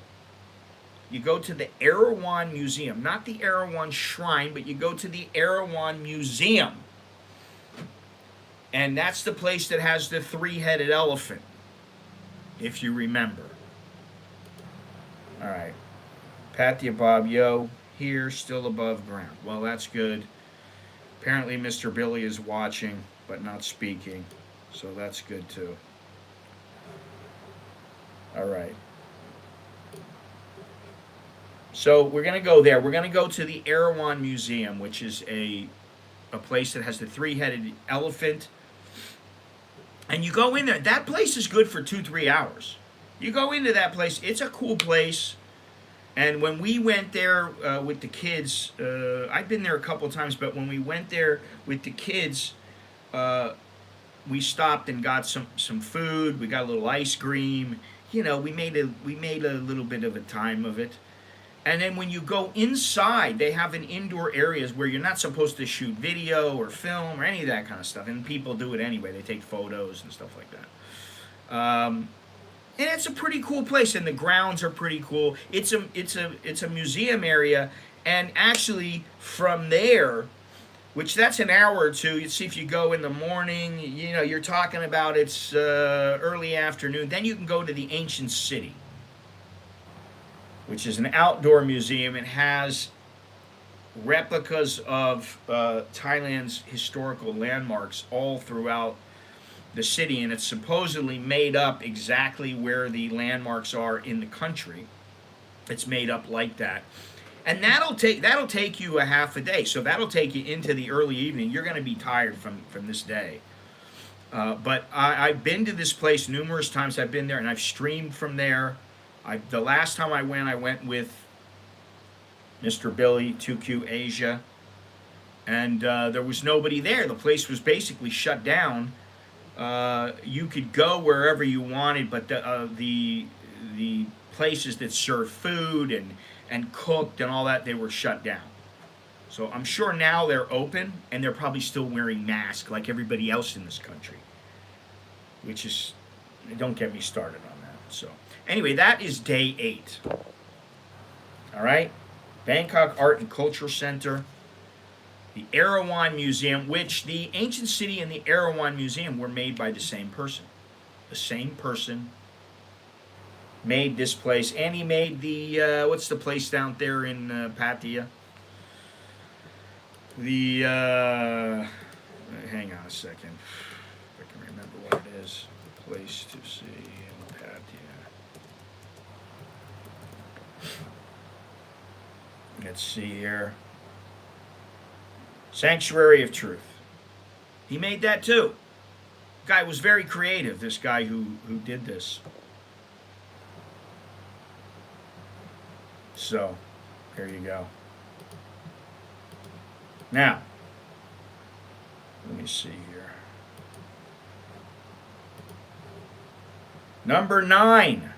You go to the Erawan Museum, not the Erawan Shrine, but you go to the Erawan Museum. And that's the place that has the 3-headed elephant, if you remember. All right. Pathya Bob Yo, here, still above ground. Well, that's good. Apparently Mr. Billy is watching, but not speaking. So that's good too. All right. So we're going to go there. We're going to go to the Erawan Museum, which is a place that has the 3-headed elephant. And you go in there. That place is good for 2-3 hours. You go into that place. It's a cool place. And when we went there with the kids, I've been there a couple of times, but when we went there with the kids, we stopped and got some food. We got a little ice cream. We made a little bit of a time of it. And then when you go inside, they have an indoor areas where you're not supposed to shoot video or film or any of that kind of stuff. And people do it anyway. They take photos and stuff like that. And it's a pretty cool place, and the grounds are pretty cool. It's a museum area, and actually from there, which that's an hour or two. You see, if you go in the morning, you know, you're talking about it's early afternoon. Then you can go to the ancient city, which is an outdoor museum. It has replicas of Thailand's historical landmarks all throughout the city, and it's supposedly made up exactly where the landmarks are in the country. It's made up like that, and that'll take you a half a day. So that'll take you into the early evening. You're going to be tired from this day. But I've been to this place numerous times. I've been there and I've streamed from there. The last time I went with Mr. Billy, 2Q Asia, and there was nobody there. The place was basically shut down. You could go wherever you wanted, but the places that served food and cooked and all that, they were shut down. So I'm sure now they're open, and they're probably still wearing masks like everybody else in this country, which is, don't get me started on that. So anyway, that is day 8. All right, Bangkok Art and Culture Center, the Erawan Museum, which the ancient city and the Erawan Museum were made by the same person. The same person made this place, and he made the what's the place down there in Pattaya? The hang on a second, if I can remember what it is. The place to see in Pattaya. Let's see here. Sanctuary of Truth. He made that too. Guy was very creative. This guy who did this. So, there you go. Now, let me see here. Number 9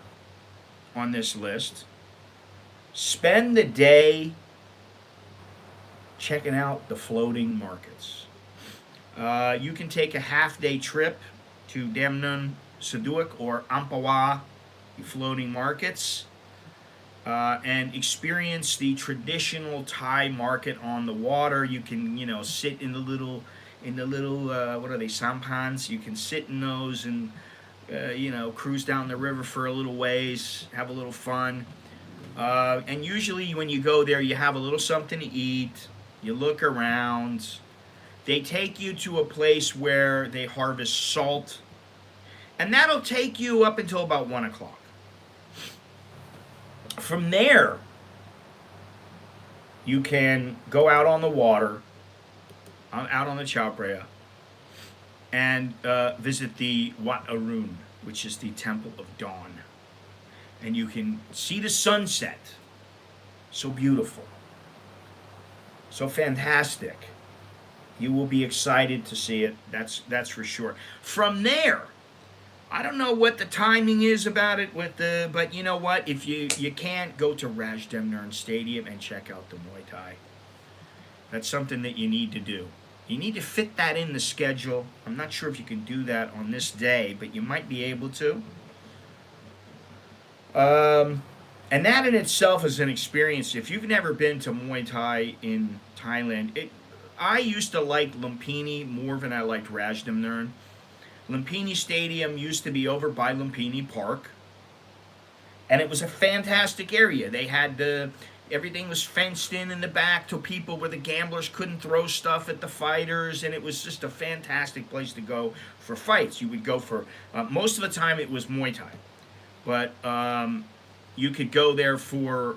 on this list. Spend the day checking out the floating markets. You can take a half-day trip to Damnun Saduak or Ampawa, the floating markets. And experience the traditional Thai market on the water. You can, you know, sit in the little, what are they, sampans? You can sit in those and, you know, cruise down the river for a little ways, have a little fun. And usually when you go there, you have a little something to eat. You look around. They take you to a place where they harvest salt, and that'll take you up until about 1 o'clock. From there, you can go out on the water, out on the Chao Phraya, and visit the Wat Arun, which is the Temple of Dawn. And you can see the sunset. So beautiful. So fantastic. You will be excited to see it. That's for sure. From there, I don't know what the timing is about it but you know what? If you can't, go to Rajdamnern Stadium and check out the Muay Thai. That's something that you need to do. You need to fit that in the schedule. I'm not sure if you can do that on this day, but you might be able to. And that in itself is an experience. If you've never been to Muay Thai in Thailand, I used to like Lumpini more than I liked Rajdamnern. Lumpini Stadium used to be over by Lumpini Park, and it was a fantastic area. They had everything was fenced in the back to people where the gamblers couldn't throw stuff at the fighters, and it was just a fantastic place to go for fights. You would go for, most of the time it was Muay Thai, but you could go there for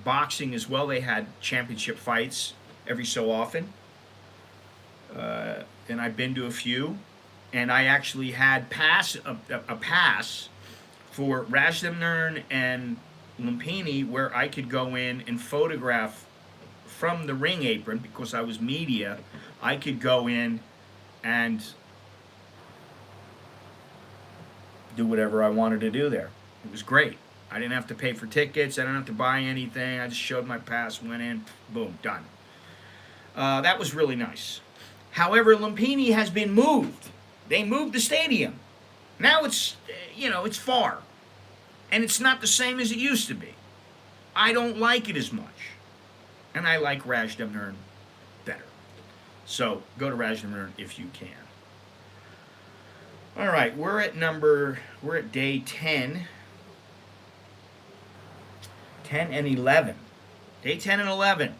boxing as well. They had championship fights every so often, and I've been to a few. And I actually had a pass for Rajdamnern and Lumpini where I could go in and photograph from the ring apron because I was media. I could go in and do whatever I wanted to do there. It was great. I didn't have to pay for tickets. I didn't have to buy anything. I just showed my pass, went in, boom, done. That was really nice. However, Lumpini has been moved. They moved the stadium. Now it's, it's far. And it's not the same as it used to be. I don't like it as much. And I like Rajdamnern better. So go to Rajneesh if you can. All right, we're at day 10. 10 and 11. Day 10 and 11.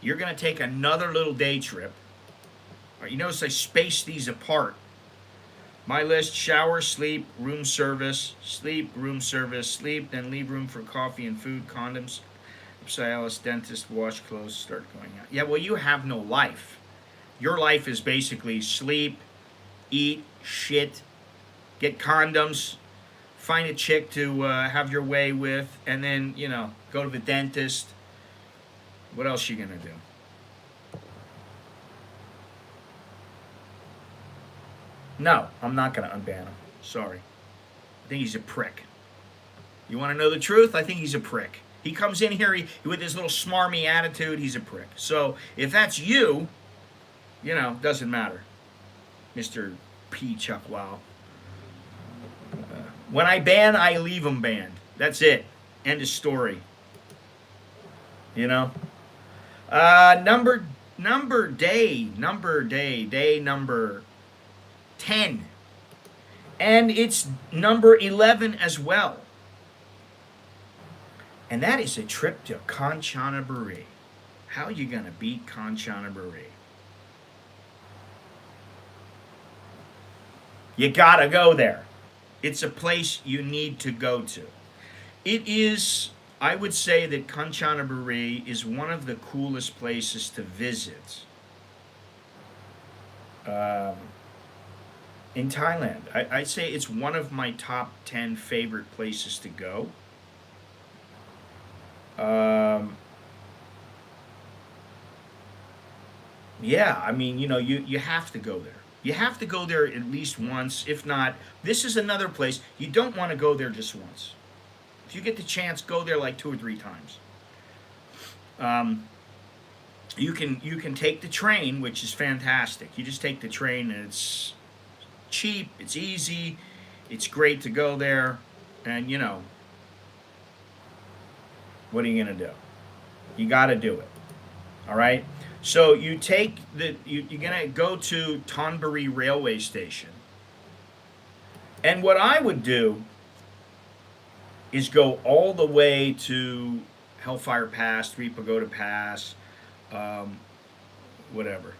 You're going to take another little day trip. All right, you notice I spaced these apart. My list: shower, sleep, room service, sleep, room service, sleep, then leave room for coffee and food, condoms, stylist, dentist, wash clothes, start going out. Yeah, well, you have no life. Your life is basically sleep, eat, shit, get condoms, find a chick to have your way with, and then, go to the dentist. What else you gonna do? No, I'm not gonna unban him. Sorry. I think he's a prick. You want to know the truth? I think he's a prick. He comes in here with his little smarmy attitude. He's a prick. So if that's you, doesn't matter, Mr. P. Chuck Wow. When I ban, I leave them banned. That's it. End of story. Number day number 10. And it's number 11 as well. And that is a trip to Kanchanaburi. How are you going to beat Kanchanaburi? You got to go there. It's a place you need to go to. It is, I would say that Kanchanaburi is one of the coolest places to visit in Thailand. I'd say it's one of my top 10 favorite places to go. Yeah, I mean, you have to go there. You have to go there at least once. If not, this is another place. You don't want to go there just once. If you get the chance, go there like 2 or 3 times. You can take the train, which is fantastic. You just take the train, and it's cheap, it's easy, it's great to go there, and what are you gonna do? You got to do it. All right. So you're gonna go to Thonburi railway station, and what I would do is go all the way to Hellfire Pass, Three Pagoda Pass, whatever.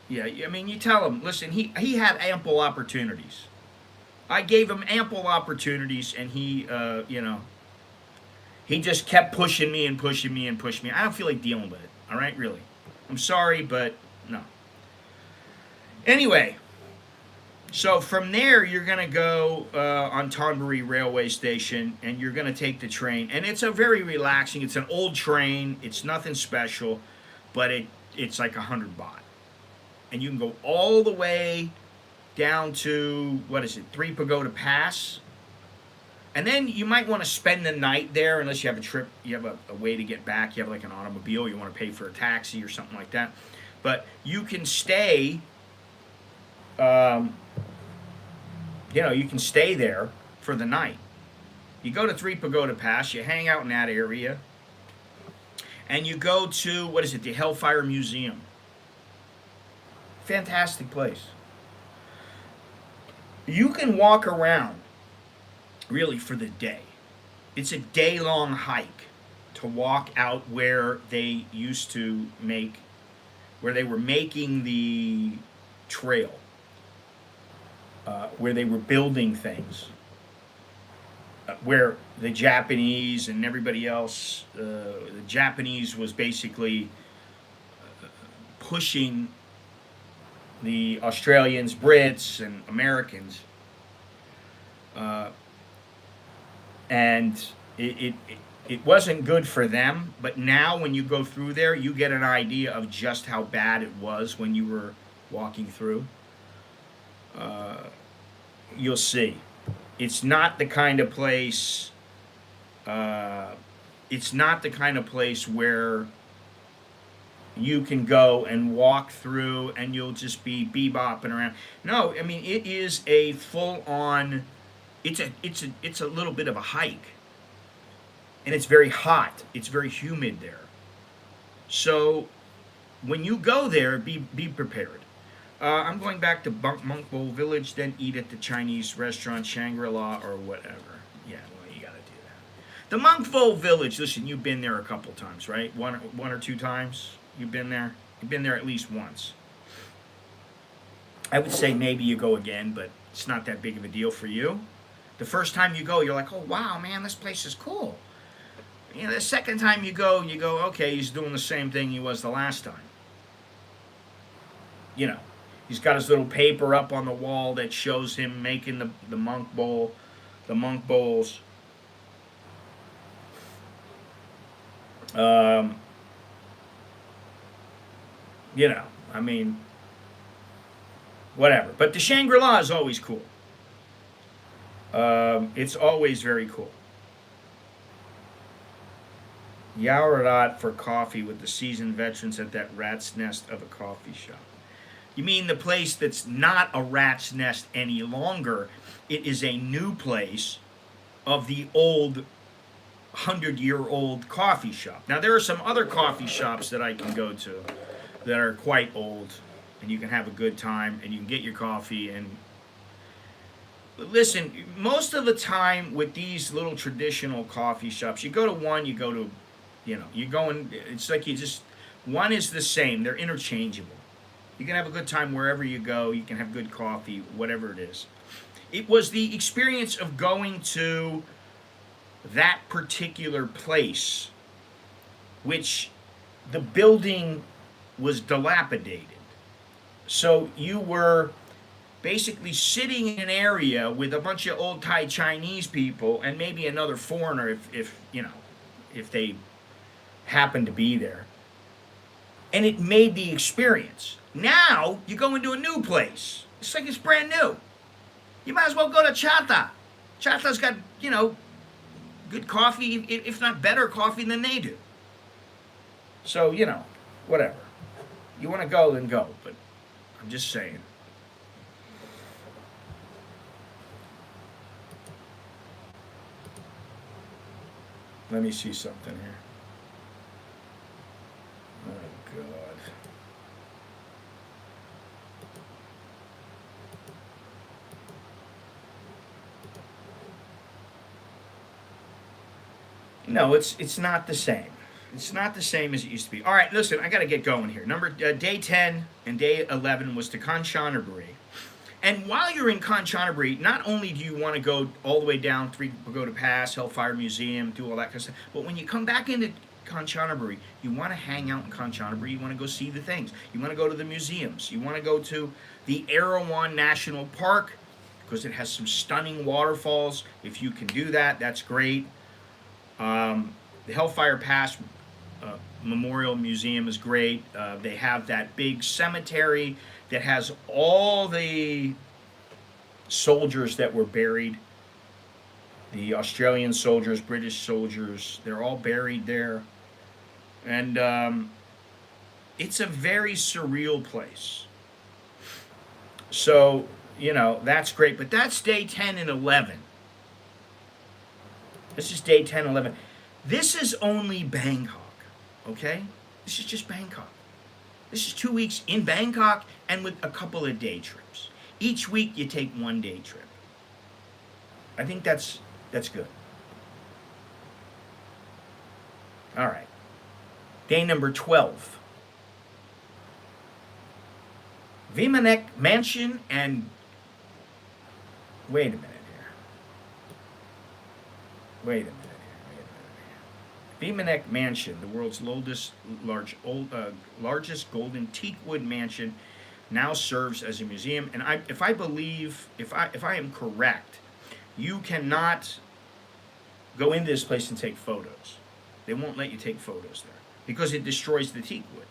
Yeah, I mean, you tell him, listen, he had ample opportunities. I gave him ample opportunities, and he just kept pushing me and pushing me and pushing me. I don't feel like dealing with it. All right, really. I'm sorry, but no. Anyway, so from there, you're going to go on Thonburi railway station, and you're going to take the train. And it's a very relaxing, it's an old train. It's nothing special, but it's like 100 baht. And you can go all the way down to, Three Pagoda Pass. And then you might want to spend the night there, unless you have a trip, you have a way to get back, you have like an automobile, you want to pay for a taxi or something like that. But you can stay, you can stay there for the night. You go to Three Pagoda Pass, you hang out in that area, and you go to, the Hellfire Museum. Fantastic place. You can walk around really for the day. It's a day-long hike to walk out where they were making the trail, where they were building things, where the Japanese and everybody else, the Japanese was basically pushing the Australians, Brits, and Americans. And it wasn't good for them, but now when you go through there, you get an idea of just how bad it was when you were walking through. You'll see. It's not the kind of place. It's not the kind of place where you can go and walk through and you'll just be bebopping around. No, I mean, it is a full-on. It's a little bit of a hike, and it's very hot. It's very humid there. So when you go there, be prepared. I'm going back to Monk Bowl Village, then eat at the Chinese restaurant Shangri-La or whatever. Yeah, well, you gotta do that. The Monk Bowl Village. Listen, you've been there a couple times, right? One or two times. You've been there. You've been there at least once. I would say maybe you go again, but it's not that big of a deal for you. The first time you go, you're like, oh wow, man, this place is cool. You know, the second time you go, okay, he's doing the same thing he was the last time. You know, he's got his little paper up on the wall that shows him making the monk bowl, the monk bowls. You know, I mean, whatever. But the Shangri-La is always cool. It's always very cool. Yaorat for coffee with the seasoned veterans at that rat's nest of a coffee shop. You mean the place that's not a rat's nest any longer? It is a new place of the old 100-year-old coffee shop. Now, there are some other coffee shops that I can go to that are quite old, and you can have a good time, and you can get your coffee. And listen, most of the time with these little traditional coffee shops, you go to one, you go to, you know, you go and it's like you just, one is the same. They're interchangeable. You can have a good time wherever you go. You can have good coffee, whatever it is. It was the experience of going to that particular place, which the building was dilapidated. So you were basically sitting in an area with a bunch of old Thai Chinese people and maybe another foreigner if you know, if they happen to be there. And it made the experience. Now you go into a new place. It's like it's brand new. You might as well go to Chata. Chata's got, you know, good coffee, if not better coffee than they do. So, you know, whatever. You want to go, then go. But I'm just saying. Let me see something here. Oh, God. No, it's not the same. It's not the same as it used to be. All right, listen, I got to get going here. Day 10 and day 11 was to Kanchanaburi. And while you're in Kanchanaburi, not only do you want to go all the way down, go to Pass, Hellfire Museum, do all that kind of stuff, but when you come back into Kanchanaburi, you want to hang out in Kanchanaburi, you want to go see the things. You want to go to the museums. You want to go to the Erawan National Park because it has some stunning waterfalls. If you can do that, that's great. The Hellfire Pass Memorial Museum is great. They have that big cemetery that has all the soldiers that were buried. The Australian soldiers, British soldiers, they're all buried there. And it's a very surreal place. So, you know, that's great. But that's day 10 and 11. This is day 10, 11. This is only Bangkok, okay? This is just Bangkok. This is 2 weeks in Bangkok and with a couple of day trips. Each week you take one day trip. I think that's good. All right. Day number 12. Vimanek Mansion and... Wait a minute here. Wait a minute. Vimanek Mansion, the world's largest golden teakwood mansion, now serves as a museum. And if I am correct, you cannot go into this place and take photos. They won't let you take photos there because it destroys the teakwood.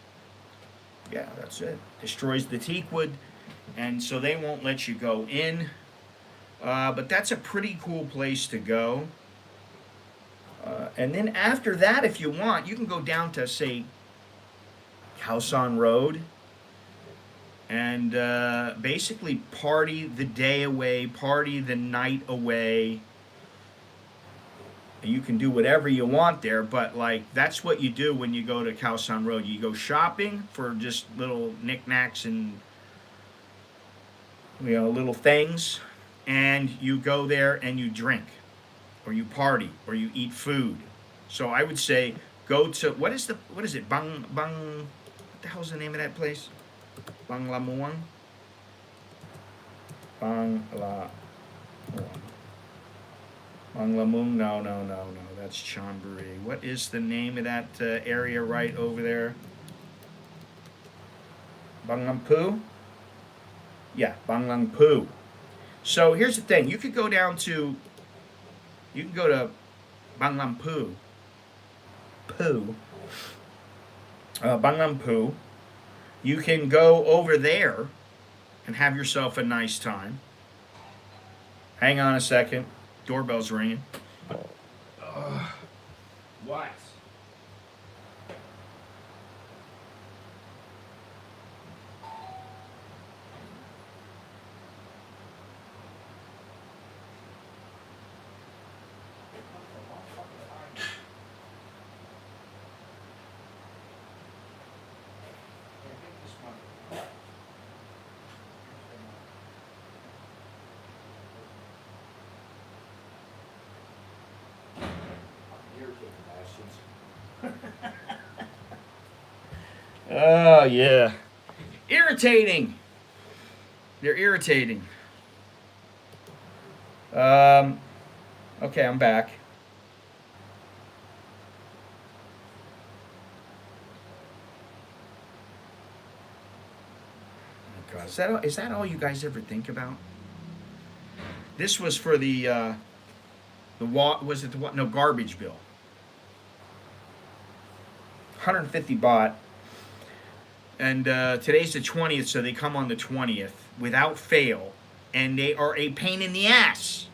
Yeah, that's it. Destroys the teakwood, and so they won't let you go in. But that's a pretty cool place to go. And then after that, if you want, you can go down to, say, Khao San Road and basically party the day away, party the night away. You can do whatever you want there, but like that's what you do when you go to Khao San Road. You go shopping for just little knickknacks and little things, and you go there and you drink, or you party, or you eat food. So I would say go to what is it? What the hell's the name of that place? Banglamuang. Bangla. Banglamung? No. That's Chonburi. What is the name of that area right over there? Banglampu? Yeah, Banglampu. So here's the thing. You can go to Banglampu. Banglampu. You can go over there and have yourself a nice time. Hang on a second. Doorbell's ringing. What? Oh, yeah. Irritating. They're irritating. Okay, I'm back. Oh, God. Is that all you guys ever think about? This was for was it the what? No, garbage bill. 150 baht. And today's the 20th, so they come on the 20th without fail. And they are a pain in the ass.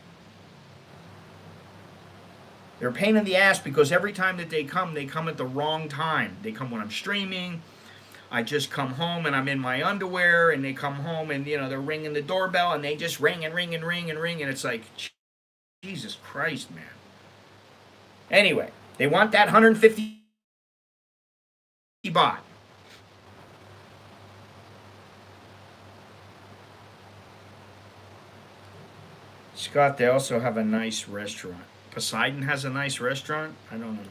They're a pain in the ass because every time that they come at the wrong time. They come when I'm streaming. I just come home and I'm in my underwear, and they come home and, they're ringing the doorbell, and they just ring and ring and ring and ring. And it's like, Jesus Christ, man. Anyway, they want that 150 baht. Scott, they also have a nice restaurant. Poseidon has a nice restaurant? I don't know.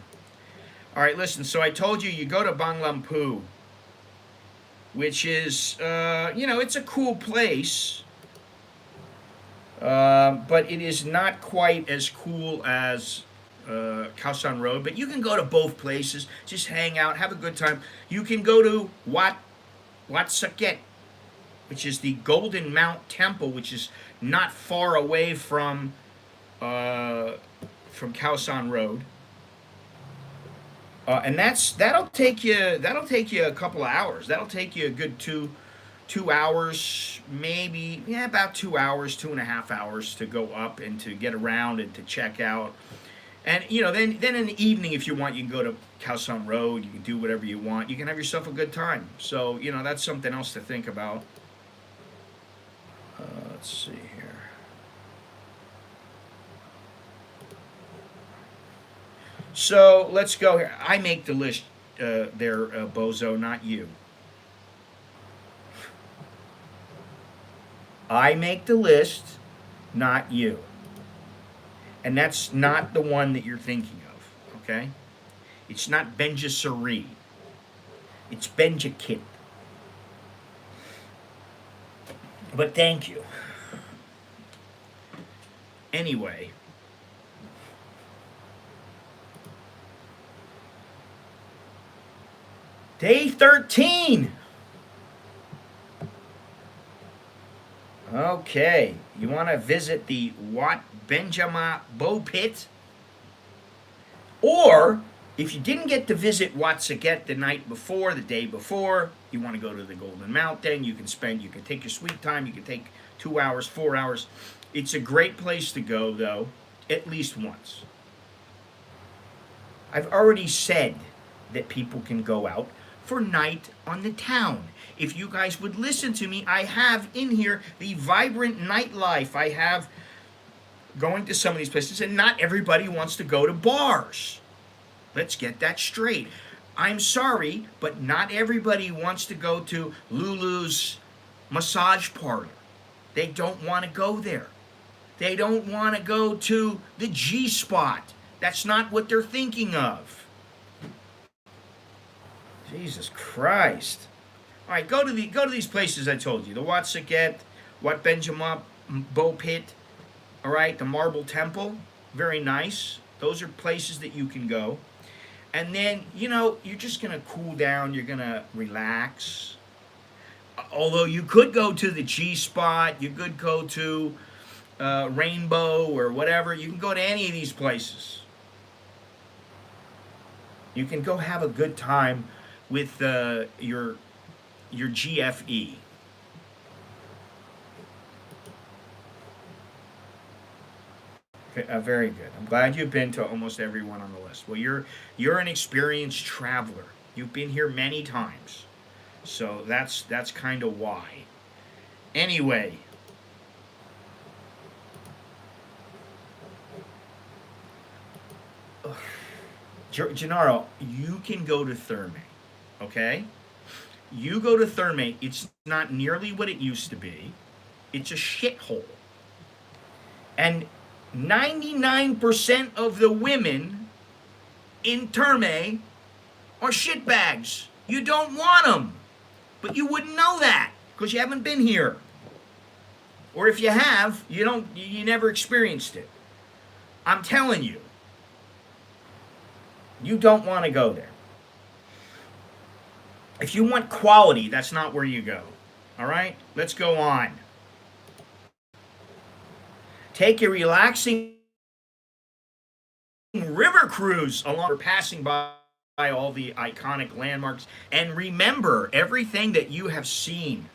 All right, listen. So I told you, you go to Banglampu, which is, it's a cool place. But it is not quite as cool as Khao San Road. But you can go to both places. Just hang out, have a good time. You can go to Wat Saket, which is the Golden Mount Temple, which is not far away from Khao San Road, and that'll take you a couple of hours. That'll take you a good two hours, maybe about 2 hours, 2.5 hours to go up and to get around and to check out. And then in the evening, if you want, you can go to Khao San Road. You can do whatever you want. You can have yourself a good time. So that's something else to think about. Let's see here. So let's go here. I make the list there, Bozo, not you. I make the list, not you. And that's not the one that you're thinking of, okay? It's not Benja Sari. It's Benja Kit. But thank you. Anyway. Day 13. Okay. You want to visit the Wat Benjama Bow Pit? Or, if you didn't get to visit Wat Saket the night before, the day before, you want to go to the Golden Mountain, you can take your sweet time, you can take 2 hours, 4 hours. It's a great place to go, though, at least once. I've already said that people can go out for night on the town. If you guys would listen to me, I have in here the vibrant nightlife. I have going to some of these places, and not everybody wants to go to bars. Let's get that straight. I'm sorry, but not everybody wants to go to Lulu's massage parlor. They don't want to go there. They don't want to go to the G spot. That's not what they're thinking of. Jesus Christ. All right, go to these places I told you. The Wat Saket, Wat Benjamin, Bo Pit, all right, the Marble Temple, very nice. Those are places that you can go. And then, you're just going to cool down. You're going to relax. Although you could go to the G spot. You could go to Rainbow or whatever. You can go to any of these places. You can go have a good time with your GFE. Very good. I'm glad you've been to almost everyone on the list. Well, you're an experienced traveler. You've been here many times, so that's kind of why. Anyway, Gennaro, you can go to Therme, okay? You go to Therme. It's not nearly what it used to be. It's a shithole, and 99% of the women in Therme are shitbags. You don't want them. But you wouldn't know that because you haven't been here. Or if you have, you never experienced it. I'm telling you. You don't want to go there. If you want quality, that's not where you go. All right? Let's go on. Take a relaxing river cruise along, passing by all the iconic landmarks, and remember everything that you have seen.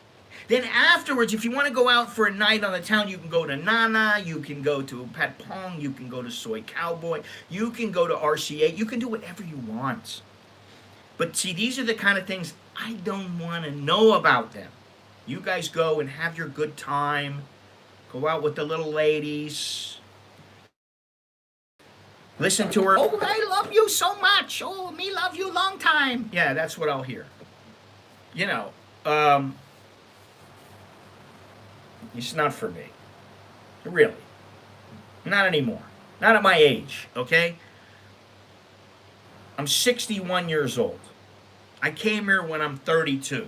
Then afterwards, if you want to go out for a night on the town, you can go to Nana, you can go to Pat Pong, you can go to Soy Cowboy, you can go to RCA, you can do whatever you want. But see, these are the kind of things I don't want to know about them. You guys go and have your good time. Go out with the little ladies. Listen to her. Oh, I love you so much. Oh, me love you long time. Yeah, that's what I'll hear. It's not for me. Really. Not anymore. Not at my age, okay? I'm 61 years old. I came here when I'm 32.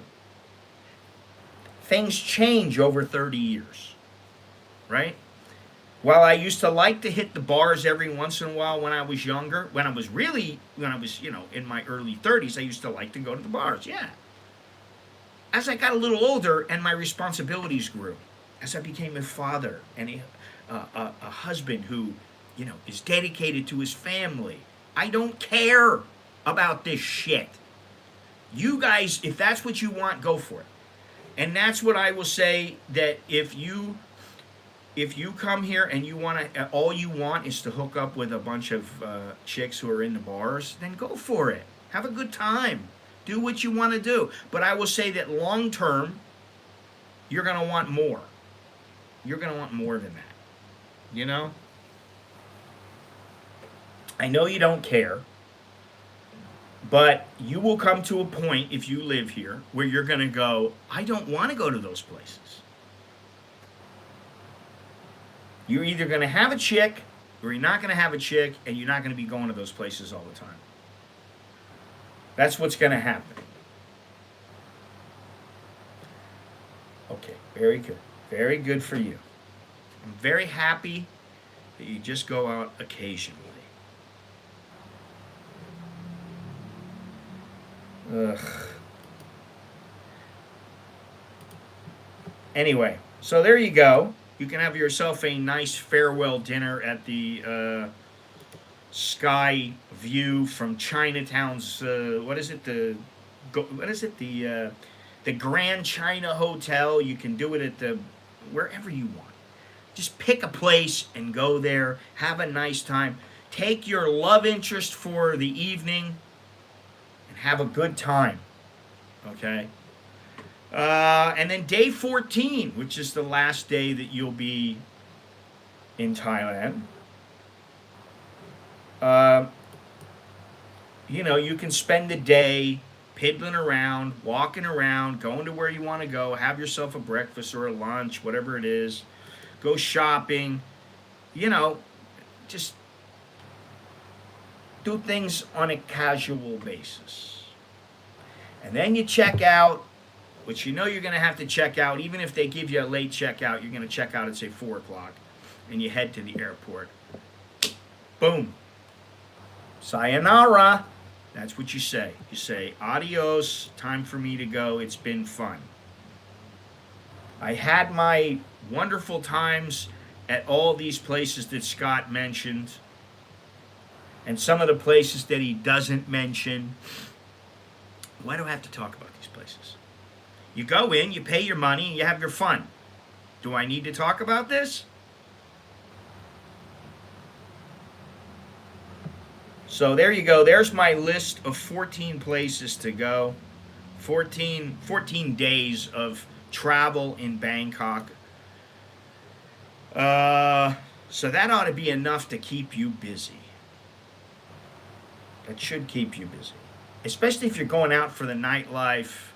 Things change over 30 years. Right? While I used to like to hit the bars every once in a while when I was younger, when I was in my early 30s, I used to like to go to the bars, yeah. As I got a little older and my responsibilities grew, as I became a father and a husband who, is dedicated to his family, I don't care about this shit. You guys, if that's what you want, go for it. And that's what I will say, that if you come here and all you want is to hook up with a bunch of chicks who are in the bars, then go for it. Have a good time. Do what you want to do. But I will say that long term, you're going to want more. You're going to want more than that. I know you don't care, but you will come to a point, if you live here, where you're going to go, I don't want to go to those places. You're either going to have a chick or you're not going to have a chick, and you're not going to be going to those places all the time. That's what's going to happen. Okay, very good. Very good for you. I'm very happy that you just go out occasionally. Ugh. Anyway, so there you go. You can have yourself a nice farewell dinner at the sky view from Chinatown's. The Grand China Hotel. You can do it at wherever you want. Just pick a place and go there. Have a nice time. Take your love interest for the evening and have a good time. Okay? And then day 14, which is the last day that you'll be in Thailand. Uh, you can spend the day piddling around, walking around, going to where you want to go, have yourself a breakfast or a lunch, whatever it is, go shopping, you know, just do things on a casual basis. And then you check out, which you're going to have to check out, even if they give you a late checkout, you're going to check out at, say, 4 o'clock, and you head to the airport. Boom. Sayonara. That's what you say. You say, adios, time for me to go, it's been fun. I had my wonderful times at all these places that Scott mentioned, and some of the places that he doesn't mention. Why do I have to talk about these places? You go in, you pay your money, and you have your fun. Do I need to talk about this? So there you go. There's my list of 14 places to go. 14 days of travel in Bangkok. So that ought to be enough to keep you busy. That should keep you busy. Especially if you're going out for the nightlife.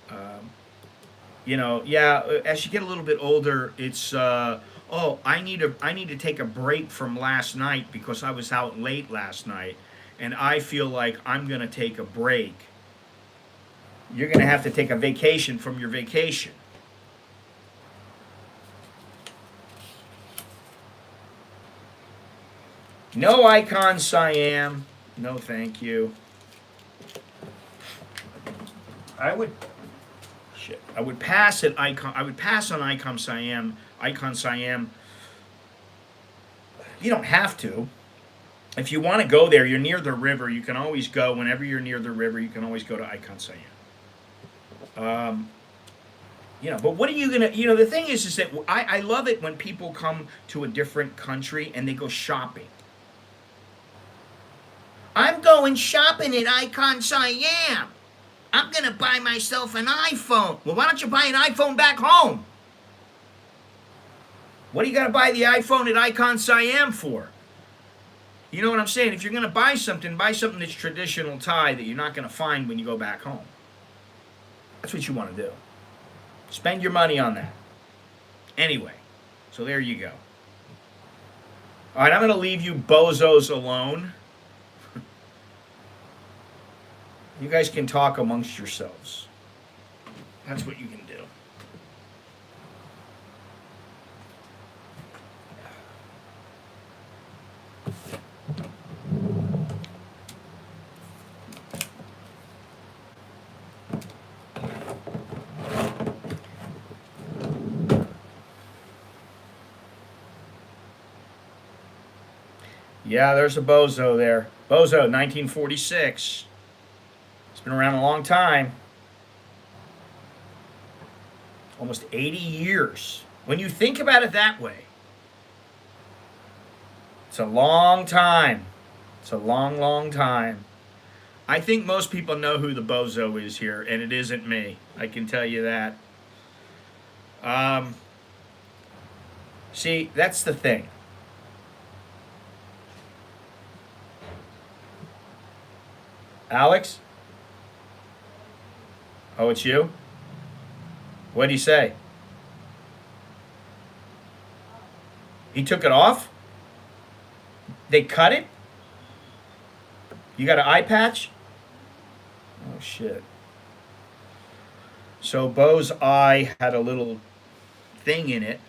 As you get a little bit older, it's... I need to take a break from last night because I was out late last night, and I feel like I'm going to take a break. You're going to have to take a vacation from your vacation. No icon Siam. No, thank you. I would pass at icon. I would pass on icon Siam. Icon Siam. You don't have to. If you want to go there, you're near the river. You can always go. Whenever you're near the river, you can always go to Icon Siam. But what are you gonna? The thing is that I love it when people come to a different country and they go shopping. I'm going shopping at Icon Siam. I'm gonna buy myself an iPhone. Well, why don't you buy an iPhone back home? What are you going to buy the iPhone at Icon Siam for? You know what I'm saying? If you're going to buy something that's traditional Thai that you're not going to find when you go back home. That's what you want to do. Spend your money on that. Anyway, so there you go. All right, I'm going to leave you bozos alone. You guys can talk amongst yourselves. That's what you can do. Yeah, there's a bozo there. Bozo, 1946. It's been around a long time. Almost 80 years. When you think about it that way, it's a long time. It's a long, long time. I think most people know who the bozo is here, and it isn't me. I can tell you that. See, that's the thing. Alex? Oh, it's you? What'd he say? He took it off? They cut it? You got an eye patch? Oh, shit. So Bo's eye had a little thing in it,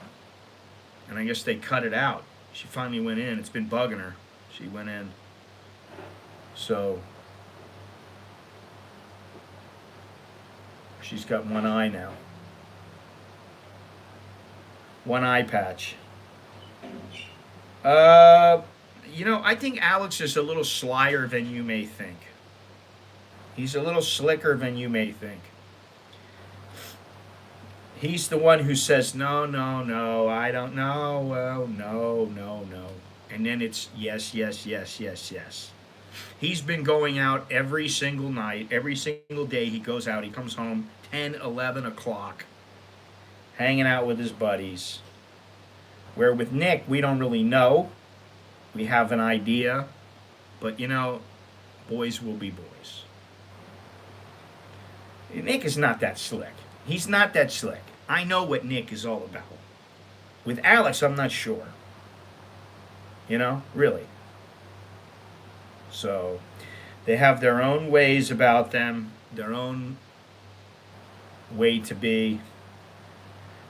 and I guess they cut it out. She finally went in. It's been bugging her. She went in. So she's got one eye now. One eye patch. I think Alex is a little slyer than you may think. He's a little slicker than you may think. He's the one who says, no, I don't know, well, no. And then it's yes. He's been going out every single night, every single day he goes out. He comes home 10, 11 o'clock, hanging out with his buddies. Where with Nick, we don't really know. We have an idea, but you know, boys will be boys. Nick is not that slick. He's not that slick. I know what Nick is all about. With Alex, I'm not sure. You know, really. So, they have their own ways about them, their own way to be.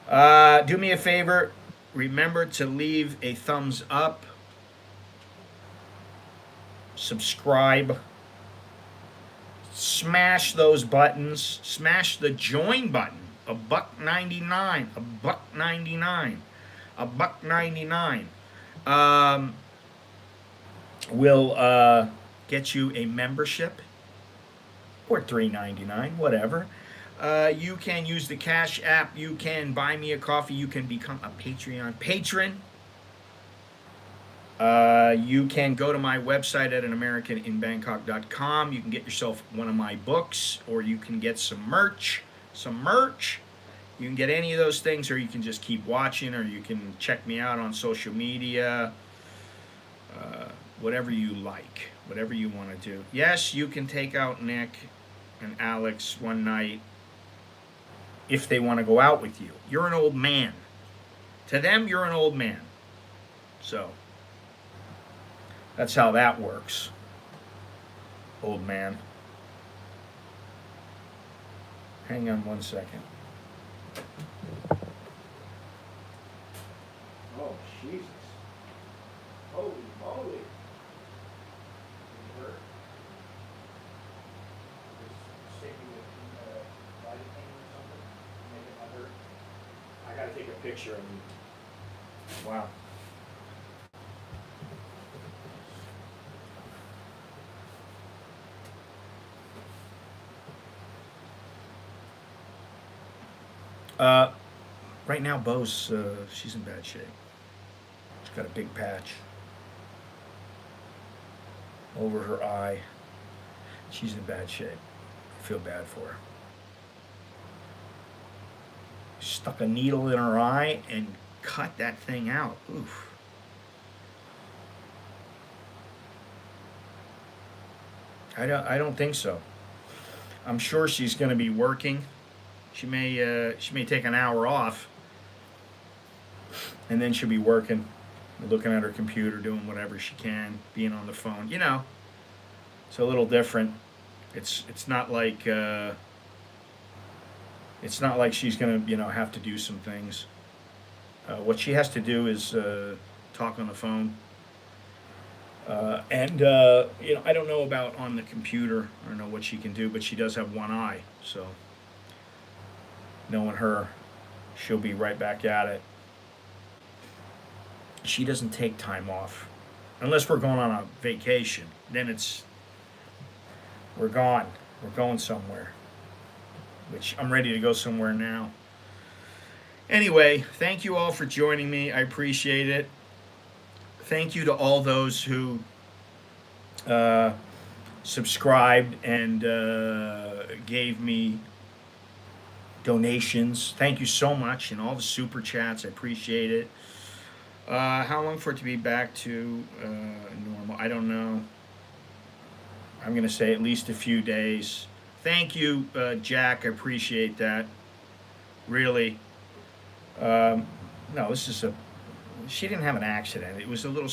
Do me a favor. Remember to leave a thumbs up. Subscribe. Smash those buttons. Smash the join button. $1.99. $1.99. $1.99. Will get you a membership, or $3.99, whatever. You can use the Cash App. You can buy me a coffee. You can become a Patreon patron. You can go to my website at anamericaninbangkok.com. You can get yourself one of my books, or you can get some merch. You can get any of those things, or you can just keep watching, or you can check me out on social media. Whatever you like, whatever you want to do. Yes, you can take out Nick and Alex one night if they want to go out with you. You're an old man. To them, you're an old man. So, that's how that works. Old man. Hang on one second. Oh, Jesus. Holy moly. I gotta take a picture of you. Wow. Right now, Bo's, she's in bad shape. She's got a big patch over her eye. She's in bad shape. I feel bad for her. Stuck a needle in her eye and cut that thing out. Oof. I don't think so. I'm sure she's going to be working. She may take an hour off, and then she'll be working, looking at her computer, doing whatever she can, being on the phone. You know, it's a little different. It's not like she's gonna have to do some things. What she has to do is talk on the phone. And I don't know about on the computer. I don't know what she can do, but she does have one eye. So, knowing her, she'll be right back at it. She doesn't take time off. Unless we're going on a vacation. Then we're gone. We're going somewhere. Which I'm ready to go somewhere now. Anyway, thank you all for joining me. I appreciate it. Thank you to all those who subscribed and gave me donations. Thank you so much, and all the super chats. I appreciate it. How long for it to be back to normal? I don't know. I'm going to say at least a few days. Thank you, Jack. I appreciate that. Really. No, this is she didn't have an accident. It was a little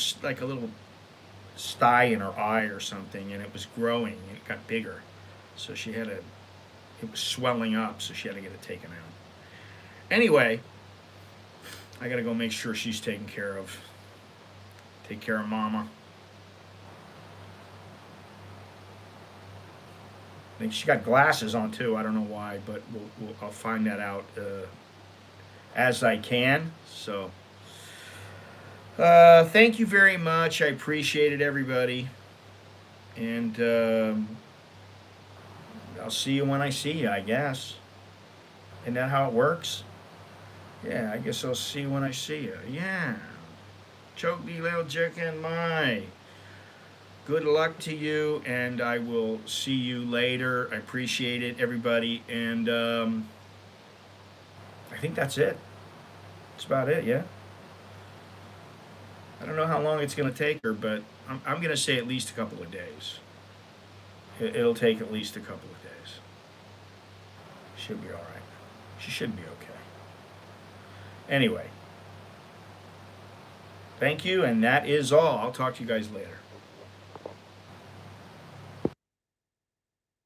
sty in her eye or something, and it was growing, and it got bigger. So it was swelling up, so she had to get it taken out. Anyway, I got to go make sure she's taken care of. Take care of Mama. I think she got glasses on too. I don't know why, but I'll find that out as I can. So, thank you very much. I appreciate it, everybody. And I'll see you when I see you, I guess. Isn't that how it works? Yeah, I guess I'll see you when I see you. Yeah. Choke me, little chicken, my. Good luck to you, and I will see you later. I appreciate it, everybody. And I think that's it. That's about it, yeah? I don't know how long it's going to take her, but I'm going to say at least a couple of days. It'll take at least a couple of days. She'll be all right. She should be okay. Anyway, thank you, and that is all. I'll talk to you guys later.